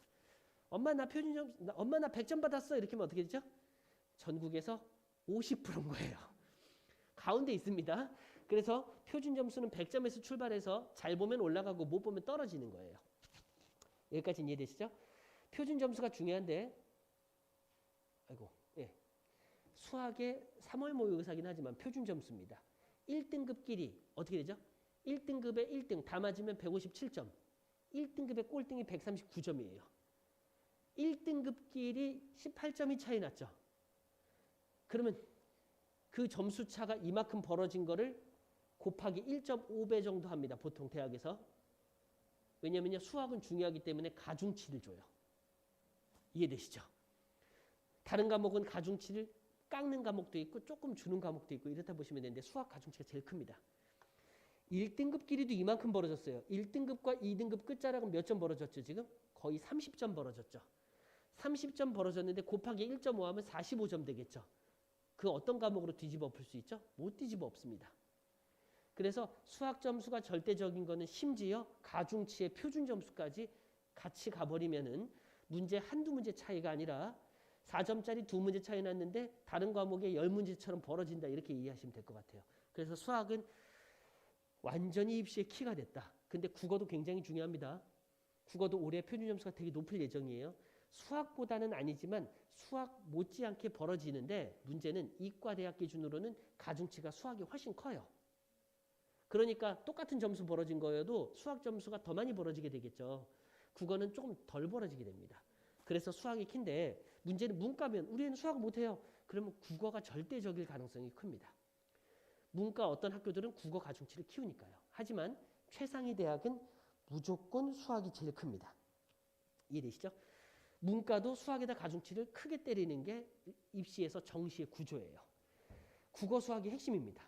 엄마 나 표준 점수, 엄마 나 100점 받았어. 이렇게 하면 어떻게 되죠? 전국에서 50%인 거예요. 가운데 있습니다. 그래서 표준 점수는 100점에서 출발해서 잘 보면 올라가고 못 보면 떨어지는 거예요. 여기까지 이해되시죠? 표준 점수가 중요한데, 아이고, 예. 수학의 3월 모의고사긴 하지만 표준 점수입니다. 1등급끼리 어떻게 되죠? 1등급에 1등 다 맞으면 157점. 1등급의 꼴등이 139점이에요. 1등급끼리 18점이 차이 났죠. 그러면 그 점수 차가 이만큼 벌어진 거를 곱하기 1.5배 정도 합니다. 보통 대학에서. 왜냐면요. 수학은 중요하기 때문에 가중치를 줘요. 이해되시죠? 다른 과목은 가중치를 깎는 과목도 있고 조금 주는 과목도 있고 이렇다 보시면 되는데 수학 가중치가 제일 큽니다. 1등급끼리도 이만큼 벌어졌어요. 1등급과 2등급 끝자락은 몇 점 벌어졌죠? 지금? 거의 30점 벌어졌죠. 30점 벌어졌는데 곱하기 1.5 하면 45점 되겠죠. 그 어떤 과목으로 뒤집어 엎을 수 있죠? 못 뒤집어 엎습니다. 그래서 수학 점수가 절대적인 거는 심지어 가중치의 표준 점수까지 같이 가버리면은 문제 한두 문제 차이가 아니라 4점짜리 두 문제 차이 났는데 다른 과목에 10문제처럼 벌어진다 이렇게 이해하시면 될 것 같아요. 그래서 수학은 완전히 입시의 키가 됐다. 근데 국어도 굉장히 중요합니다. 국어도 올해 표준 점수가 되게 높을 예정이에요. 수학보다는 아니지만 수학 못지않게 벌어지는데 문제는 이과대학 기준으로는 가중치가 수학이 훨씬 커요. 그러니까 똑같은 점수 벌어진 거여도 수학 점수가 더 많이 벌어지게 되겠죠. 국어는 조금 덜 벌어지게 됩니다. 그래서 수학이 큰데 문제는 문과면 우리 애는 수학을 못해요. 그러면 국어가 절대적일 가능성이 큽니다. 문과 어떤 학교들은 국어 가중치를 키우니까요. 하지만 최상위 대학은 무조건 수학이 제일 큽니다. 이해되시죠? 문과도 수학에다 가중치를 크게 때리는 게 입시에서 정시의 구조예요. 국어 수학이 핵심입니다.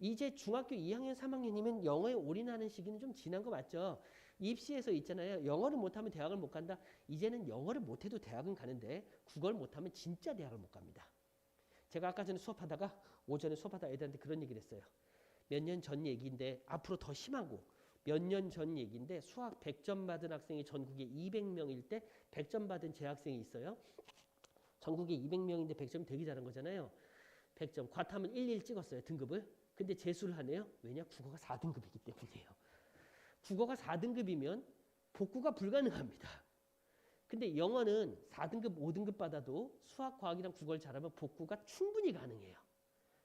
이제 중학교 2학년, 3학년이면 영어에 올인하는 시기는 좀 지난 거 맞죠? 입시에서 있잖아요. 영어를 못하면 대학을 못 간다. 이제는 영어를 못해도 대학은 가는데 국어를 못하면 진짜 대학을 못 갑니다. 제가 아까 전에 수업하다가 오전에 수업하다 애들한테 그런 얘기를 했어요. 몇 년 전 얘기인데 앞으로 더 심하고 몇 년 전 얘기인데 수학 100점 받은 학생이 전국에 200명일 때 100점 받은 재학생이 있어요. 전국에 200명인데 100점이 되게 잘한 거잖아요. 100점. 과탐은 11 찍었어요. 등급을. 근데 재수를 하네요. 왜냐? 국어가 4등급이기 때문이에요. 국어가 4등급이면 복구가 불가능합니다. 근데 영어는 4등급, 5등급 받아도 수학, 과학이랑 국어를 잘하면 복구가 충분히 가능해요.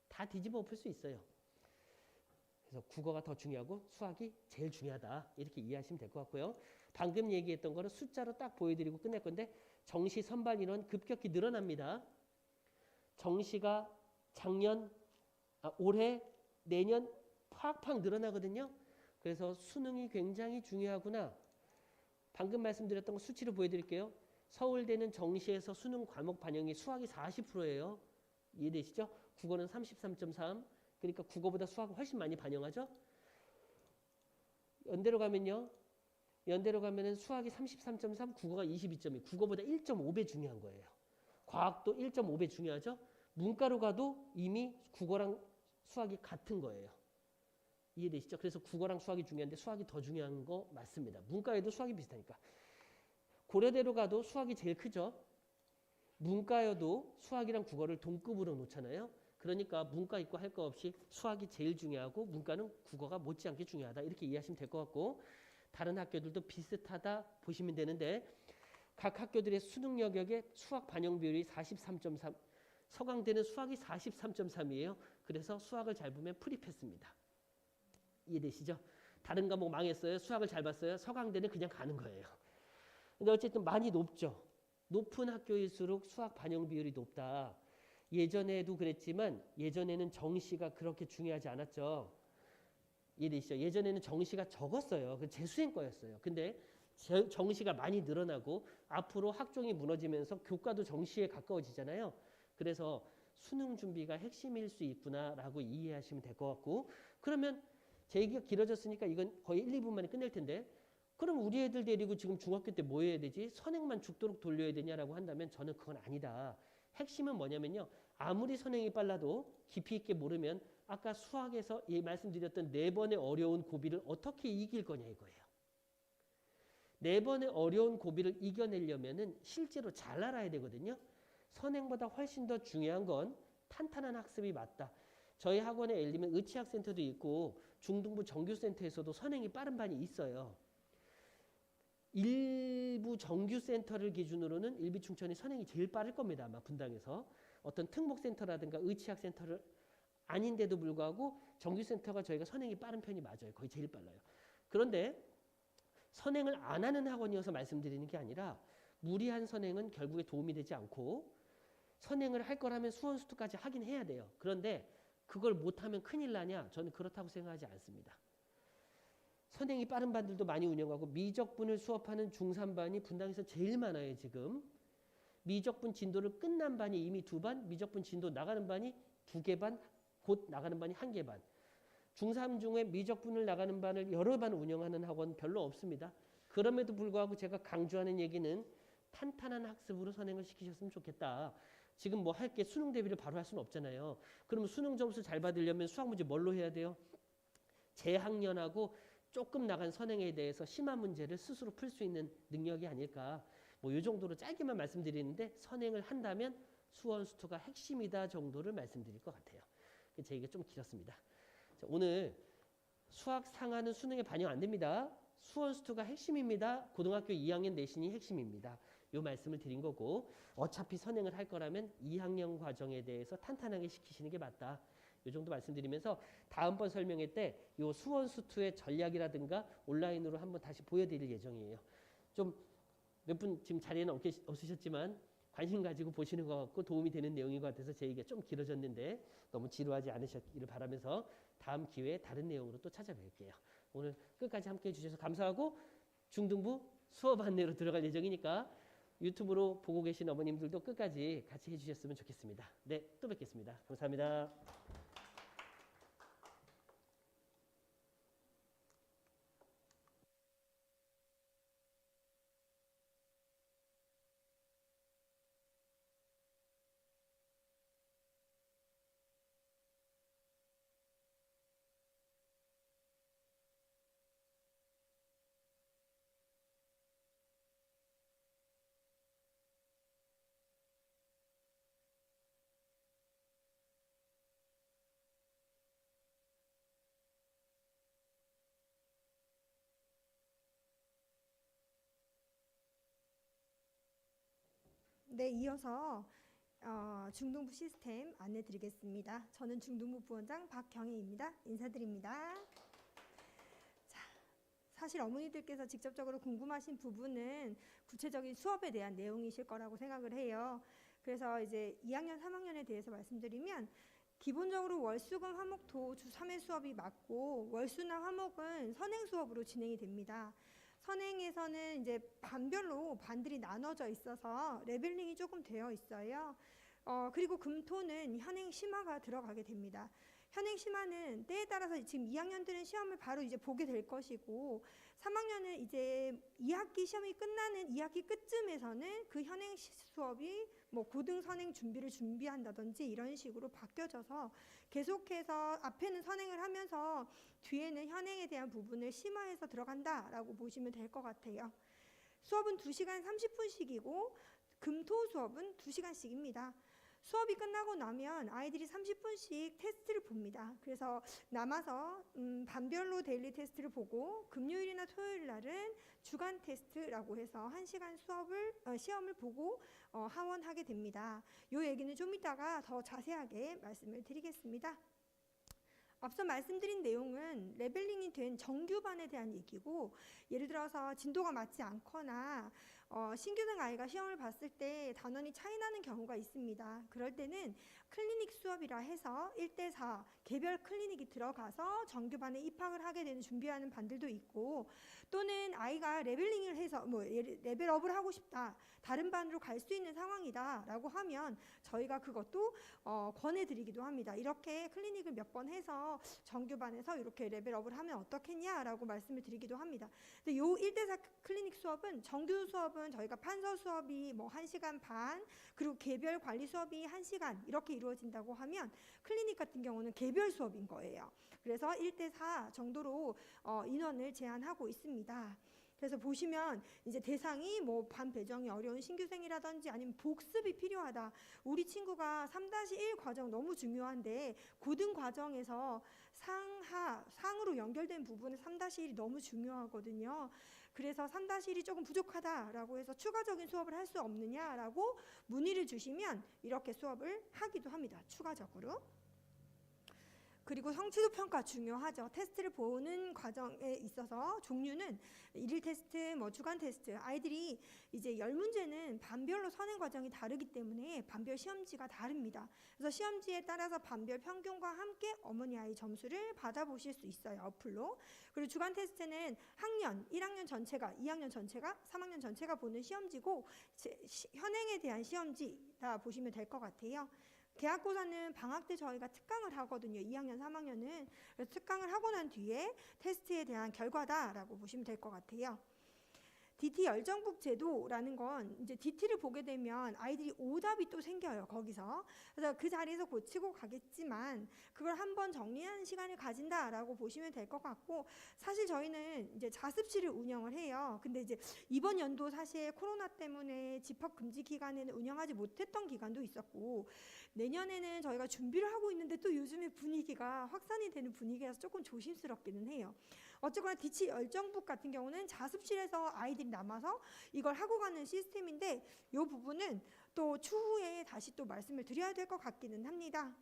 다 뒤집어 엎을 수 있어요. 그래서 국어가 더 중요하고 수학이 제일 중요하다. 이렇게 이해하시면 될 것 같고요. 방금 얘기했던 거를 숫자로 딱 보여드리고 끝낼 건데 정시 선발 인원 급격히 늘어납니다. 정시가 올해, 내년 팍팍 늘어나거든요. 그래서 수능이 굉장히 중요하구나. 방금 말씀드렸던 거 수치로 보여드릴게요. 서울대는 정시에서 수능 과목 반영이 수학이 40%예요. 이해되시죠? 국어는 33.3. 그러니까 국어보다 수학을 훨씬 많이 반영하죠. 연대로 가면요. 연대로 가면은 수학이 33.3, 국어가 22.2. 국어보다 1.5배 중요한 거예요. 과학도 1.5배 중요하죠. 문과로 가도 이미 국어랑 수학이 같은 거예요. 이해되시죠? 그래서 국어랑 수학이 중요한데 수학이 더 중요한 거 맞습니다. 문과에도 수학이 비슷하니까. 고려대로 가도 수학이 제일 크죠. 문과여도 수학이랑 국어를 동급으로 놓잖아요. 그러니까 문과 이과 할 거 없이 수학이 제일 중요하고 문과는 국어가 못지않게 중요하다. 이렇게 이해하시면 될 것 같고 다른 학교들도 비슷하다 보시면 되는데 각 학교들의 수능 영역의 수학 반영 비율이 43.3. 서강대는 수학이 43.3이에요. 그래서 수학을 잘 보면 프리패스입니다. 이해되시죠? 다른 과목 망했어요. 수학을 잘 봤어요. 서강대는 그냥 가는 거예요. 근데 어쨌든 많이 높죠. 높은 학교일수록 수학 반영 비율이 높다. 예전에도 그랬지만 예전에는 정시가 그렇게 중요하지 않았죠. 이해되시죠? 예전에는 정시가 적었어요. 그 재수행과였어요. 근데 정시가 많이 늘어나고 앞으로 학종이 무너지면서 교과도 정시에 가까워지잖아요. 그래서 수능 준비가 핵심일 수 있구나라고 이해하시면 될 것 같고 그러면 제 얘기가 길어졌으니까 이건 거의 1, 2분 만에 끝낼 텐데 그럼 우리 애들 데리고 지금 중학교 때 뭐 해야 되지? 선행만 죽도록 돌려야 되냐라고 한다면 저는 그건 아니다. 핵심은 뭐냐면요. 아무리 선행이 빨라도 깊이 있게 모르면 아까 수학에서 말씀드렸던 4번의 어려운 고비를 어떻게 이길 거냐 이거예요. 4번의 어려운 고비를 이겨내려면은 실제로 잘 알아야 되거든요. 선행보다 훨씬 더 중요한 건 탄탄한 학습이 맞다. 저희 학원에 예를 들면 의치학센터도 있고 중등부 정규센터에서도 선행이 빠른 반이 있어요. 일부 정규센터를 기준으로는 일비충천이 선행이 제일 빠를 겁니다. 아마 분당에서. 어떤 특목센터라든가 의치학센터를 아닌데도 불구하고 정규센터가 저희가 선행이 빠른 편이 맞아요. 거의 제일 빨라요. 그런데 선행을 안 하는 학원이어서 말씀드리는 게 아니라 무리한 선행은 결국에 도움이 되지 않고 선행을 할 거라면 수원수투까지 하긴 해야 돼요. 그런데 그걸 못하면 큰일 나냐? 저는 그렇다고 생각하지 않습니다. 선행이 빠른 반들도 많이 운영하고 미적분을 수업하는 중3반이 분당에서 제일 많아요. 지금. 미적분 진도를 끝난 반이 이미 2반, 미적분 진도 나가는 반이 2개 반, 곧 나가는 반이 1개 반. 중3 중에 미적분을 나가는 반을 여러 반 운영하는 학원 별로 없습니다. 그럼에도 불구하고 제가 강조하는 얘기는 탄탄한 학습으로 선행을 시키셨으면 좋겠다. 지금 뭐 할 게 수능 대비를 바로 할 수는 없잖아요. 그러면 수능 점수 잘 받으려면 수학 문제 뭘로 해야 돼요? 재학년하고 조금 나간 선행에 대해서 심한 문제를 스스로 풀 수 있는 능력이 아닐까. 뭐 이 정도로 짧게만 말씀드리는데 선행을 한다면 수원수투가 핵심이다 정도를 말씀드릴 것 같아요. 제 얘기가 좀 길었습니다. 자, 오늘 수학 상하는 수능에 반영 안 됩니다. 수원수투가 핵심입니다. 고등학교 2학년 내신이 핵심입니다. 이 말씀을 드린 거고 어차피 선행을 할 거라면 2학년 과정에 대해서 탄탄하게 시키시는 게 맞다. 이 정도 말씀드리면서 다음번 설명회 때 이 수원수투의 전략이라든가 온라인으로 한번 다시 보여드릴 예정이에요. 좀 몇 분 지금 자리에는 없으셨지만 관심 가지고 보시는 것 같고 도움이 되는 내용인 것 같아서 제 얘기가 좀 길어졌는데 너무 지루하지 않으셨기를 바라면서 다음 기회에 다른 내용으로 또 찾아뵐게요. 오늘 끝까지 함께해 주셔서 감사하고 중등부 수업 안내로 들어갈 예정이니까 유튜브로 보고 계신 어머님들도 끝까지 같이 해주셨으면 좋겠습니다. 네, 또 뵙겠습니다. 감사합니다. 네, 이어서 중등부 시스템 안내 드리겠습니다. 저는 중등부 부원장 박경희입니다. 인사드립니다. 자, 사실 어머니들께서 직접적으로 궁금하신 부분은 구체적인 수업에 대한 내용이실 거라고 생각을 해요. 그래서 이제 2학년, 3학년에 대해서 말씀드리면 기본적으로 월수금 화목토 주 3회 수업이 맞고 월수나 화목은 선행 수업으로 진행이 됩니다. 선행에서는 이제 반별로 반들이 나눠져 있어서 레벨링이 조금 되어 있어요. 그리고 금토는 현행 심화가 들어가게 됩니다. 현행 심화는 때에 따라서 지금 2학년들은 시험을 바로 이제 보게 될 것이고 3학년은 이제 2학기 시험이 끝나는 2학기 끝쯤에서는 그 현행 수업이 뭐 고등 선행 준비를 준비한다든지 이런 식으로 바뀌어져서 계속해서 앞에는 선행을 하면서 뒤에는 현행에 대한 부분을 심화해서 들어간다라고 보시면 될 것 같아요. 수업은 2시간 30분씩이고 금토 수업은 2시간씩입니다. 수업이 끝나고 나면 아이들이 30분씩 테스트를 봅니다. 그래서 남아서 반별로 데일리 테스트를 보고 금요일이나 토요일 날은 주간 테스트라고 해서 1시간 시험을 보고 하원하게 됩니다. 이 얘기는 좀 이따가 더 자세하게 말씀을 드리겠습니다. 앞서 말씀드린 내용은 레벨링이 된 정규반에 대한 얘기고 예를 들어서 진도가 맞지 않거나 신규생 아이가 시험을 봤을 때 단원이 차이 나는 경우가 있습니다. 그럴 때는 클리닉 수업이라 해서 1대4 개별 클리닉이 들어가서 정규반에 입학을 하게 되는 준비하는 반들도 있고 또는 아이가 레벨링을 해서 레벨업을 하고 싶다. 다른 반으로 갈 수 있는 상황이다 라고 하면 저희가 그것도 권해드리기도 합니다. 이렇게 클리닉을 몇 번 해서 정규반에서 이렇게 레벨업을 하면 어떻겠냐라고 말씀을 드리기도 합니다. 근데 요 1대4 클리닉 수업은 정규 수업은 저희가 판서 수업이 뭐 1시간 반 그리고 개별 관리 수업이 1시간 이렇게 이루어진다고 하면 클리닉 같은 경우는 개별 수업인 거예요. 그래서 1대4 정도로 인원을 제한하고 있습니다. 그래서 보시면 이제 대상이 뭐 반 배정이 어려운 신규생이라든지 아니면 복습이 필요하다. 우리 친구가 3-1 과정 너무 중요한데 고등 과정에서 상으로 연결된 부분은 3-1이 너무 중요하거든요. 그래서 3-1이 조금 부족하다라고 해서 추가적인 수업을 할 수 없느냐라고 문의를 주시면 이렇게 수업을 하기도 합니다. 추가적으로. 그리고 성취도 평가 중요하죠. 테스트를 보는 과정에 있어서 종류는 일일 테스트, 뭐 주간 테스트, 아이들이 이제 10문제는 반별로 선행 과정이 다르기 때문에 반별 시험지가 다릅니다. 그래서 시험지에 따라서 반별 평균과 함께 어머니 아이 점수를 받아보실 수 있어요. 어플로. 그리고 주간 테스트는 학년, 1학년 전체가, 2학년 전체가, 3학년 전체가 보는 시험지고 현행에 대한 시험지다 보시면 될 것 같아요. 계약고사는 방학 때 저희가 특강을 하거든요. 2학년, 3학년은. 그래서 특강을 하고 난 뒤에 테스트에 대한 결과다라고 보시면 될 것 같아요. DT 열정북 제도라는 건 이제 DT를 보게 되면 아이들이 오답이 또 생겨요. 거기서. 그래서 그 자리에서 고치고 가겠지만 그걸 한번 정리하는 시간을 가진다라고 보시면 될 것 같고, 사실 저희는 이제 자습실을 운영을 해요. 근데 이제 이번 연도 사실 코로나 때문에 집합 금지 기간에는 운영하지 못했던 기간도 있었고, 내년에는 저희가 준비를 하고 있는데 또 요즘에 분위기가 확산이 되는 분위기라서 조금 조심스럽기는 해요. 어쨌거나 DT 열정북 같은 경우는 자습실에서 아이들이 남아서 이걸 하고 가는 시스템인데 이 부분은 또 추후에 다시 또 말씀을 드려야 될 것 같기는 합니다.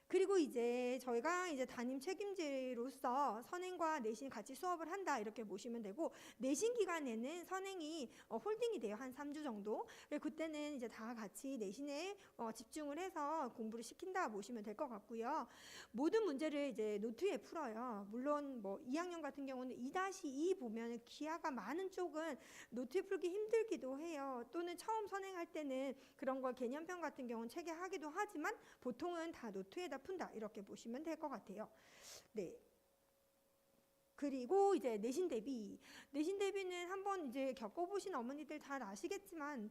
그리고 이제 저희가 이제 담임 책임제로서 선행과 내신 같이 수업을 한다 이렇게 보시면 되고, 내신 기간에는 선행이 홀딩이 돼요. 한 3주 정도. 그때는 이제 다 같이 내신에 집중을 해서 공부를 시킨다 보시면 될 것 같고요. 모든 문제를 이제 노트에 풀어요. 물론 뭐 2학년 같은 경우는 2-2 보면 기하가 많은 쪽은 노트에 풀기 힘들기도 해요. 또는 처음 선행할 때는 그런 걸 개념편 같은 경우는 책에 하기도 하지만 보통은 다 노트에다 푼다 이렇게 보시면 될 것 같아요. 네. 그리고 이제 내신 대비는 한번 이제 겪어보신 어머니들 다 아시겠지만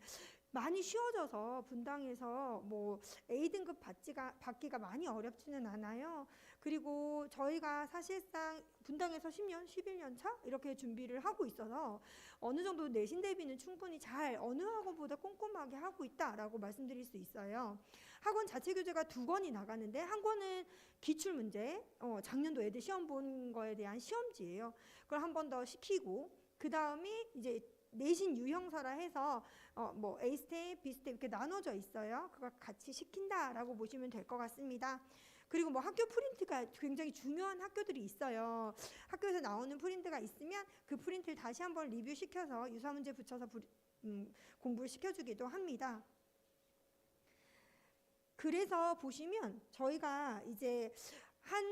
많이 쉬워져서 분당에서 뭐 A등급 받기가 많이 어렵지는 않아요. 그리고 저희가 사실상 분당에서 10년, 11년 차 이렇게 준비를 하고 있어서 어느 정도 내신 대비는 충분히 잘 어느 학원보다 꼼꼼하게 하고 있다라고 말씀드릴 수 있어요. 학원 자체 교재가 2권이 나가는데 한 권은 기출문제, 작년도 애들 시험 본 거에 대한 시험지예요. 그걸 한 번 더 시키고, 그 다음에 이제 내신 유형서라 해서 뭐 A스텝, B스텝 이렇게 나눠져 있어요. 그걸 같이 시킨다라고 보시면 될 것 같습니다. 그리고 뭐 학교 프린트가 굉장히 중요한 학교들이 있어요. 학교에서 나오는 프린트가 있으면 그 프린트를 다시 한번 리뷰시켜서 유사문제 붙여서 공부를 시켜주기도 합니다. 그래서 보시면 저희가 이제 한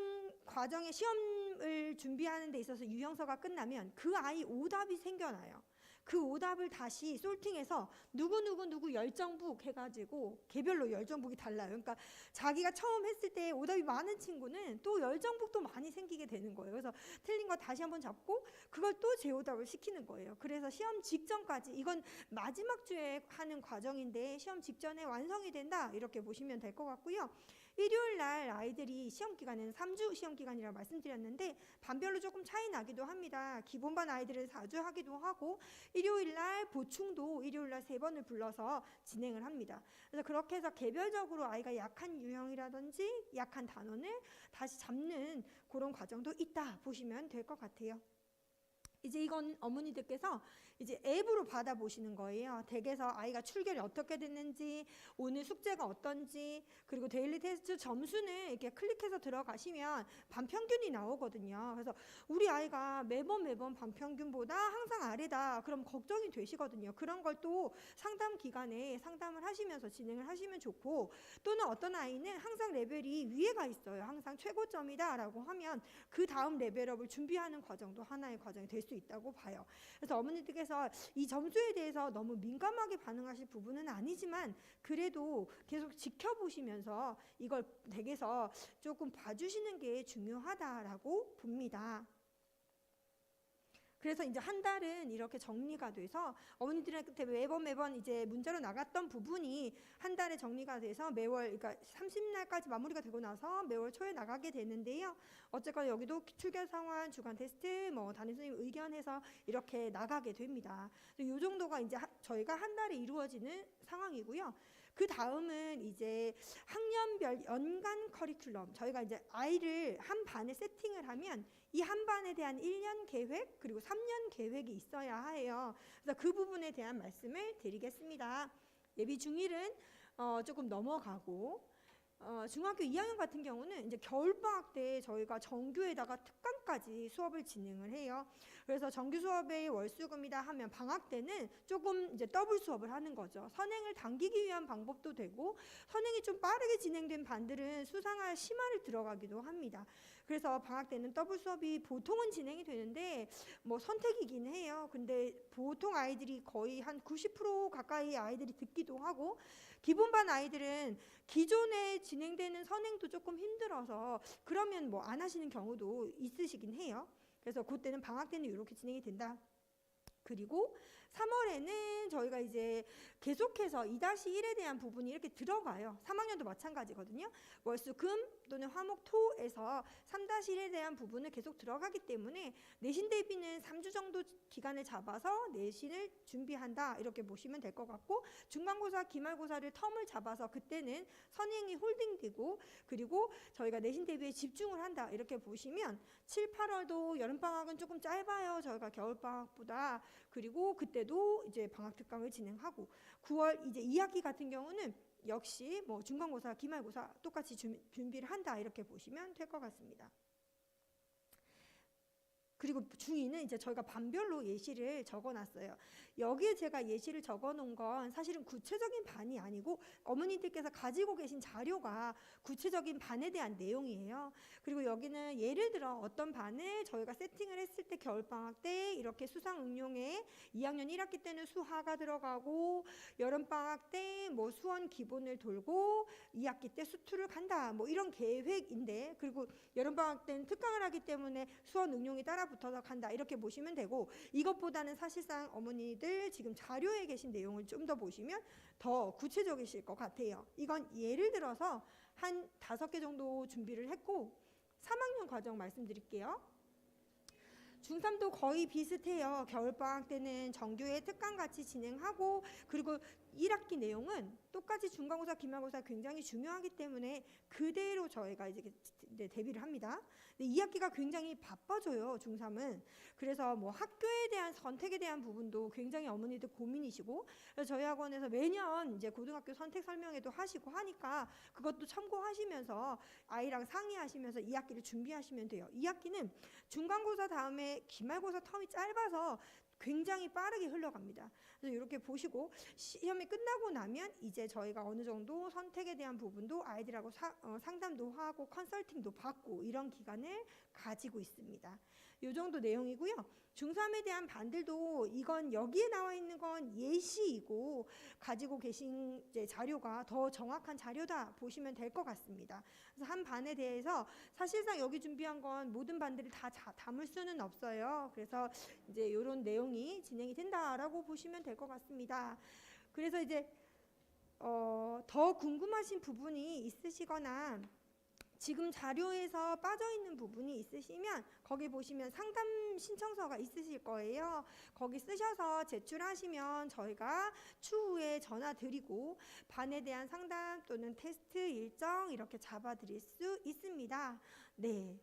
과정의 시험을 준비하는 데 있어서 유형서가 끝나면 그 아이 오답이 생겨나요. 그 오답을 다시 솔팅해서 누구 열정북 해가지고 개별로 열정북이 달라요. 그러니까 자기가 처음 했을 때 오답이 많은 친구는 또 열정북도 많이 생기게 되는 거예요. 그래서 틀린 거 다시 한번 잡고 그걸 또 재오답을 시키는 거예요. 그래서 시험 직전까지, 이건 마지막 주에 하는 과정인데 시험 직전에 완성이 된다 이렇게 보시면 될 것 같고요. 일요일 날 아이들이 시험 기간에는 3주 시험 기간이라고 말씀드렸는데 반별로 조금 차이 나기도 합니다. 기본반 아이들은 4주 하기도 하고, 일요일 날 보충도 일요일 날 3번을 불러서 진행을 합니다. 그래서 그렇게 해서 개별적으로 아이가 약한 유형이라든지 약한 단원을 다시 잡는 그런 과정도 있다 보시면 될 것 같아요. 이제 이건 어머니들께서 이제 앱으로 받아보시는 거예요. 댁에서 아이가 출결이 어떻게 됐는지, 오늘 숙제가 어떤지, 그리고 데일리 테스트 점수는 이렇게 클릭해서 들어가시면 반평균이 나오거든요. 그래서 우리 아이가 매번 반평균보다 항상 아래다, 그럼 걱정이 되시거든요. 그런 걸 또 상담 기간에 상담을 하시면서 진행을 하시면 좋고, 또는 어떤 아이는 항상 레벨이 위에가 있어요. 항상 최고점이다 라고 하면 그 다음 레벨업을 준비하는 과정도 하나의 과정이 될 수 있다고 봐요. 그래서 어머니들께서 이 점수에 대해서 너무 민감하게 반응하실 부분은 아니지만 그래도 계속 지켜보시면서 이걸 댁에서 조금 봐주시는 게 중요하다라고 봅니다. 그래서 이제 한 달은 이렇게 정리가 돼서 어머니들한테 매번 이제 문자로 나갔던 부분이 한 달에 정리가 돼서 매월, 그러니까 30날까지 마무리가 되고 나서 매월 초에 나가게 되는데요. 어쨌거나 여기도 출결 상환, 주간 테스트, 뭐 담임 선생님 의견해서 이렇게 나가게 됩니다. 이 정도가 이제 저희가 한 달에 이루어지는 상황이고요. 그 다음은 이제 학년별 연간 커리큘럼, 저희가 이제 아이를 한 반에 세팅을 하면 이 한 반에 대한 1년 계획 그리고 3년 계획이 있어야 해요. 그래서 그 부분에 대한 말씀을 드리겠습니다. 예비 중1은 조금 넘어가고 중학교 2학년 같은 경우는 이제 겨울방학 때 저희가 정규에다가 특강까지 수업을 진행을 해요. 그래서 정규 수업의 월수금이다 하면 방학 때는 조금 이제 더블 수업을 하는 거죠. 선행을 당기기 위한 방법도 되고, 선행이 좀 빠르게 진행된 반들은 수상할 심화를 들어가기도 합니다. 그래서 방학 때는 더블 수업이 보통은 진행이 되는데 뭐 선택이긴 해요. 근데 보통 아이들이 거의 한 90% 가까이 아이들이 듣기도 하고, 기본반 아이들은 기존에 진행되는 선행도 조금 힘들어서 그러면 뭐 안 하시는 경우도 있으시긴 해요. 그래서 그때는 방학 때는 이렇게 진행이 된다. 그리고 3월에는 저희가 이제 계속해서 2-1에 대한 부분이 이렇게 들어가요. 3학년도 마찬가지거든요. 월수금 또는 화목토에서 3-1에 대한 부분을 계속 들어가기 때문에 내신 대비는 3주 정도 기간을 잡아서 내신을 준비한다, 이렇게 보시면 될 것 같고, 중간고사, 기말고사를 텀을 잡아서 그때는 선행이 홀딩되고, 그리고 저희가 내신 대비에 집중을 한다, 이렇게 보시면 7, 8월도 여름방학은 조금 짧아요. 저희가 겨울방학보다. 그리고 그때도 이제 방학 특강을 진행하고, 9월 이제 2학기 같은 경우는 역시 뭐 중간고사, 기말고사 똑같이 준비를 한다, 이렇게 보시면 될 것 같습니다. 그리고 중2는 이제 저희가 반별로 예시를 적어놨어요. 여기에 제가 예시를 적어놓은 건 사실은 구체적인 반이 아니고 어머니들께서 가지고 계신 자료가 구체적인 반에 대한 내용이에요. 그리고 여기는 예를 들어 어떤 반을 저희가 세팅을 했을 때 겨울방학 때 이렇게 수상 응용에 2학년 1학기 때는 수화가 들어가고, 여름방학 때 뭐 수원 기본을 돌고 2학기 때 수투를 간다, 뭐 이런 계획인데, 그리고 여름방학 때는 특강을 하기 때문에 수원 응용이 따라 붙어서 간다, 이렇게 보시면 되고, 이것보다는 사실상 어머니들 지금 자료에 계신 내용을 좀 더 보시면 더 구체적이실 것 같아요. 이건 예를 들어서 한 5개 정도 준비를 했고, 3학년 과정 말씀드릴게요. 중3도 거의 비슷해요. 겨울방학 때는 정규의 특강같이 진행하고, 그리고 1학기 내용은 똑같이 중간고사, 기말고사 굉장히 중요하기 때문에 그대로 저희가 이제 대비를 합니다. 근데 2학기가 굉장히 바빠져요, 중3은. 그래서 뭐 학교에 대한 선택에 대한 부분도 굉장히 어머니들 고민이시고, 그래서 저희 학원에서 매년 이제 고등학교 선택 설명회도 하시고 하니까 그것도 참고하시면서 아이랑 상의하시면서 2학기를 준비하시면 돼요. 2학기는 중간고사 다음에 기말고사 텀이 짧아서 굉장히 빠르게 흘러갑니다. 그래서 이렇게 보시고, 시험이 끝나고 나면 이제 저희가 어느 정도 선택에 대한 부분도 아이들하고 상담도 하고 컨설팅도 받고 이런 기간을 가지고 있습니다. 이 정도 내용이고요. 중3에 대한 반들도 이건 여기에 나와 있는 건 예시이고 가지고 계신 이제 자료가 더 정확한 자료다 보시면 될 것 같습니다. 그래서 한 반에 대해서 사실상 여기 준비한 건 모든 반들을 다 담을 수는 없어요. 그래서 이제 이런 내용이 진행이 된다라고 보시면 될 것 같습니다. 그래서 이제 더 궁금하신 부분이 있으시거나 지금 자료에서 빠져있는 부분이 있으시면 거기 보시면 상담 신청서가 있으실 거예요. 거기 쓰셔서 제출하시면 저희가 추후에 전화 드리고 반에 대한 상담 또는 테스트 일정 이렇게 잡아드릴 수 있습니다. 네.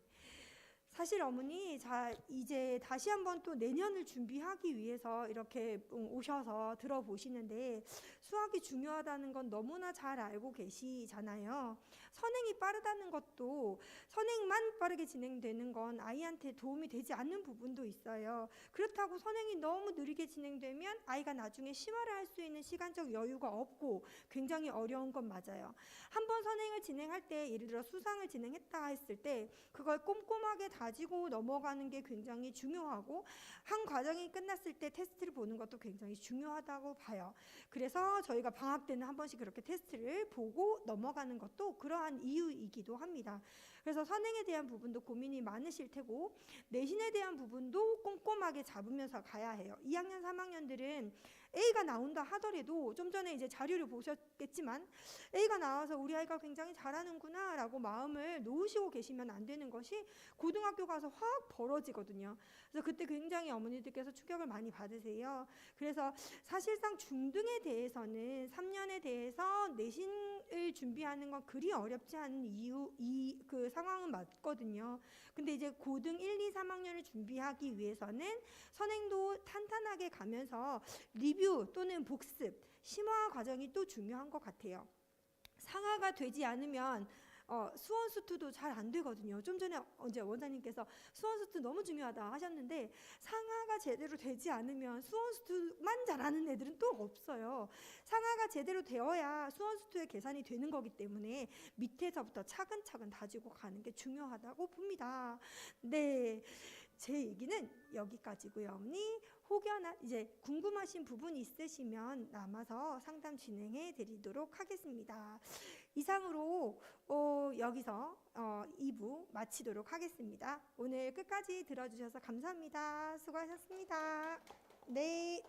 사실 어머니 이제 다시 한번 또 내년을 준비하기 위해서 이렇게 오셔서 들어보시는데, 수학이 중요하다는 건 너무나 잘 알고 계시잖아요. 선행이 빠르다는 것도, 선행만 빠르게 진행되는 건 아이한테 도움이 되지 않는 부분도 있어요. 그렇다고 선행이 너무 느리게 진행되면 아이가 나중에 심화를 할 수 있는 시간적 여유가 없고 굉장히 어려운 건 맞아요. 한 번 선행을 진행할 때, 예를 들어 수상을 진행했다 했을 때 그걸 꼼꼼하게 가지고 넘어가는 게 굉장히 중요하고 한 과정이 끝났을 때 테스트를 보는 것도 굉장히 중요하다고 봐요. 그래서 저희가 방학 때는 한 번씩 그렇게 테스트를 보고 넘어가는 것도 그러한 이유이기도 합니다. 그래서 선행에 대한 부분도 고민이 많으실 테고 내신에 대한 부분도 꼼꼼하게 잡으면서 가야 해요. 2학년, 3학년들은 A가 나온다 하더라도 좀 전에 이제 자료를 보셨겠지만 A가 나와서 우리 아이가 굉장히 잘하는구나 라고 마음을 놓으시고 계시면 안 되는 것이 고등학교 가서 확 벌어지거든요. 그래서 그때 굉장히 어머니들께서 충격을 많이 받으세요. 그래서 사실상 중등에 대해서는 3년에 대해서 내신을 준비하는 건 그리 어렵지 않은 그 상황은 맞거든요. 근데 이제 고등 1, 2, 3학년을 준비하기 위해서는 선행도 탄탄하게 가면서 리뷰 또는 복습, 심화 과정이 또 중요한 것 같아요. 상하가 되지 않으면 수원수투도 잘 안 되거든요. 좀 전에 이제 원장님께서 수원수투 너무 중요하다 하셨는데 상하가 제대로 되지 않으면 수원수투만 잘하는 애들은 또 없어요. 상하가 제대로 되어야 수원수투의 계산이 되는 거기 때문에 밑에서부터 차근차근 다지고 가는 게 중요하다고 봅니다. 네. 제 얘기는 여기까지고요. 어머니 혹여나 이제 궁금하신 부분이 있으시면 남아서 상담 진행해 드리도록 하겠습니다. 이상으로 여기서 2부 마치도록 하겠습니다. 오늘 끝까지 들어주셔서 감사합니다. 수고하셨습니다. 네.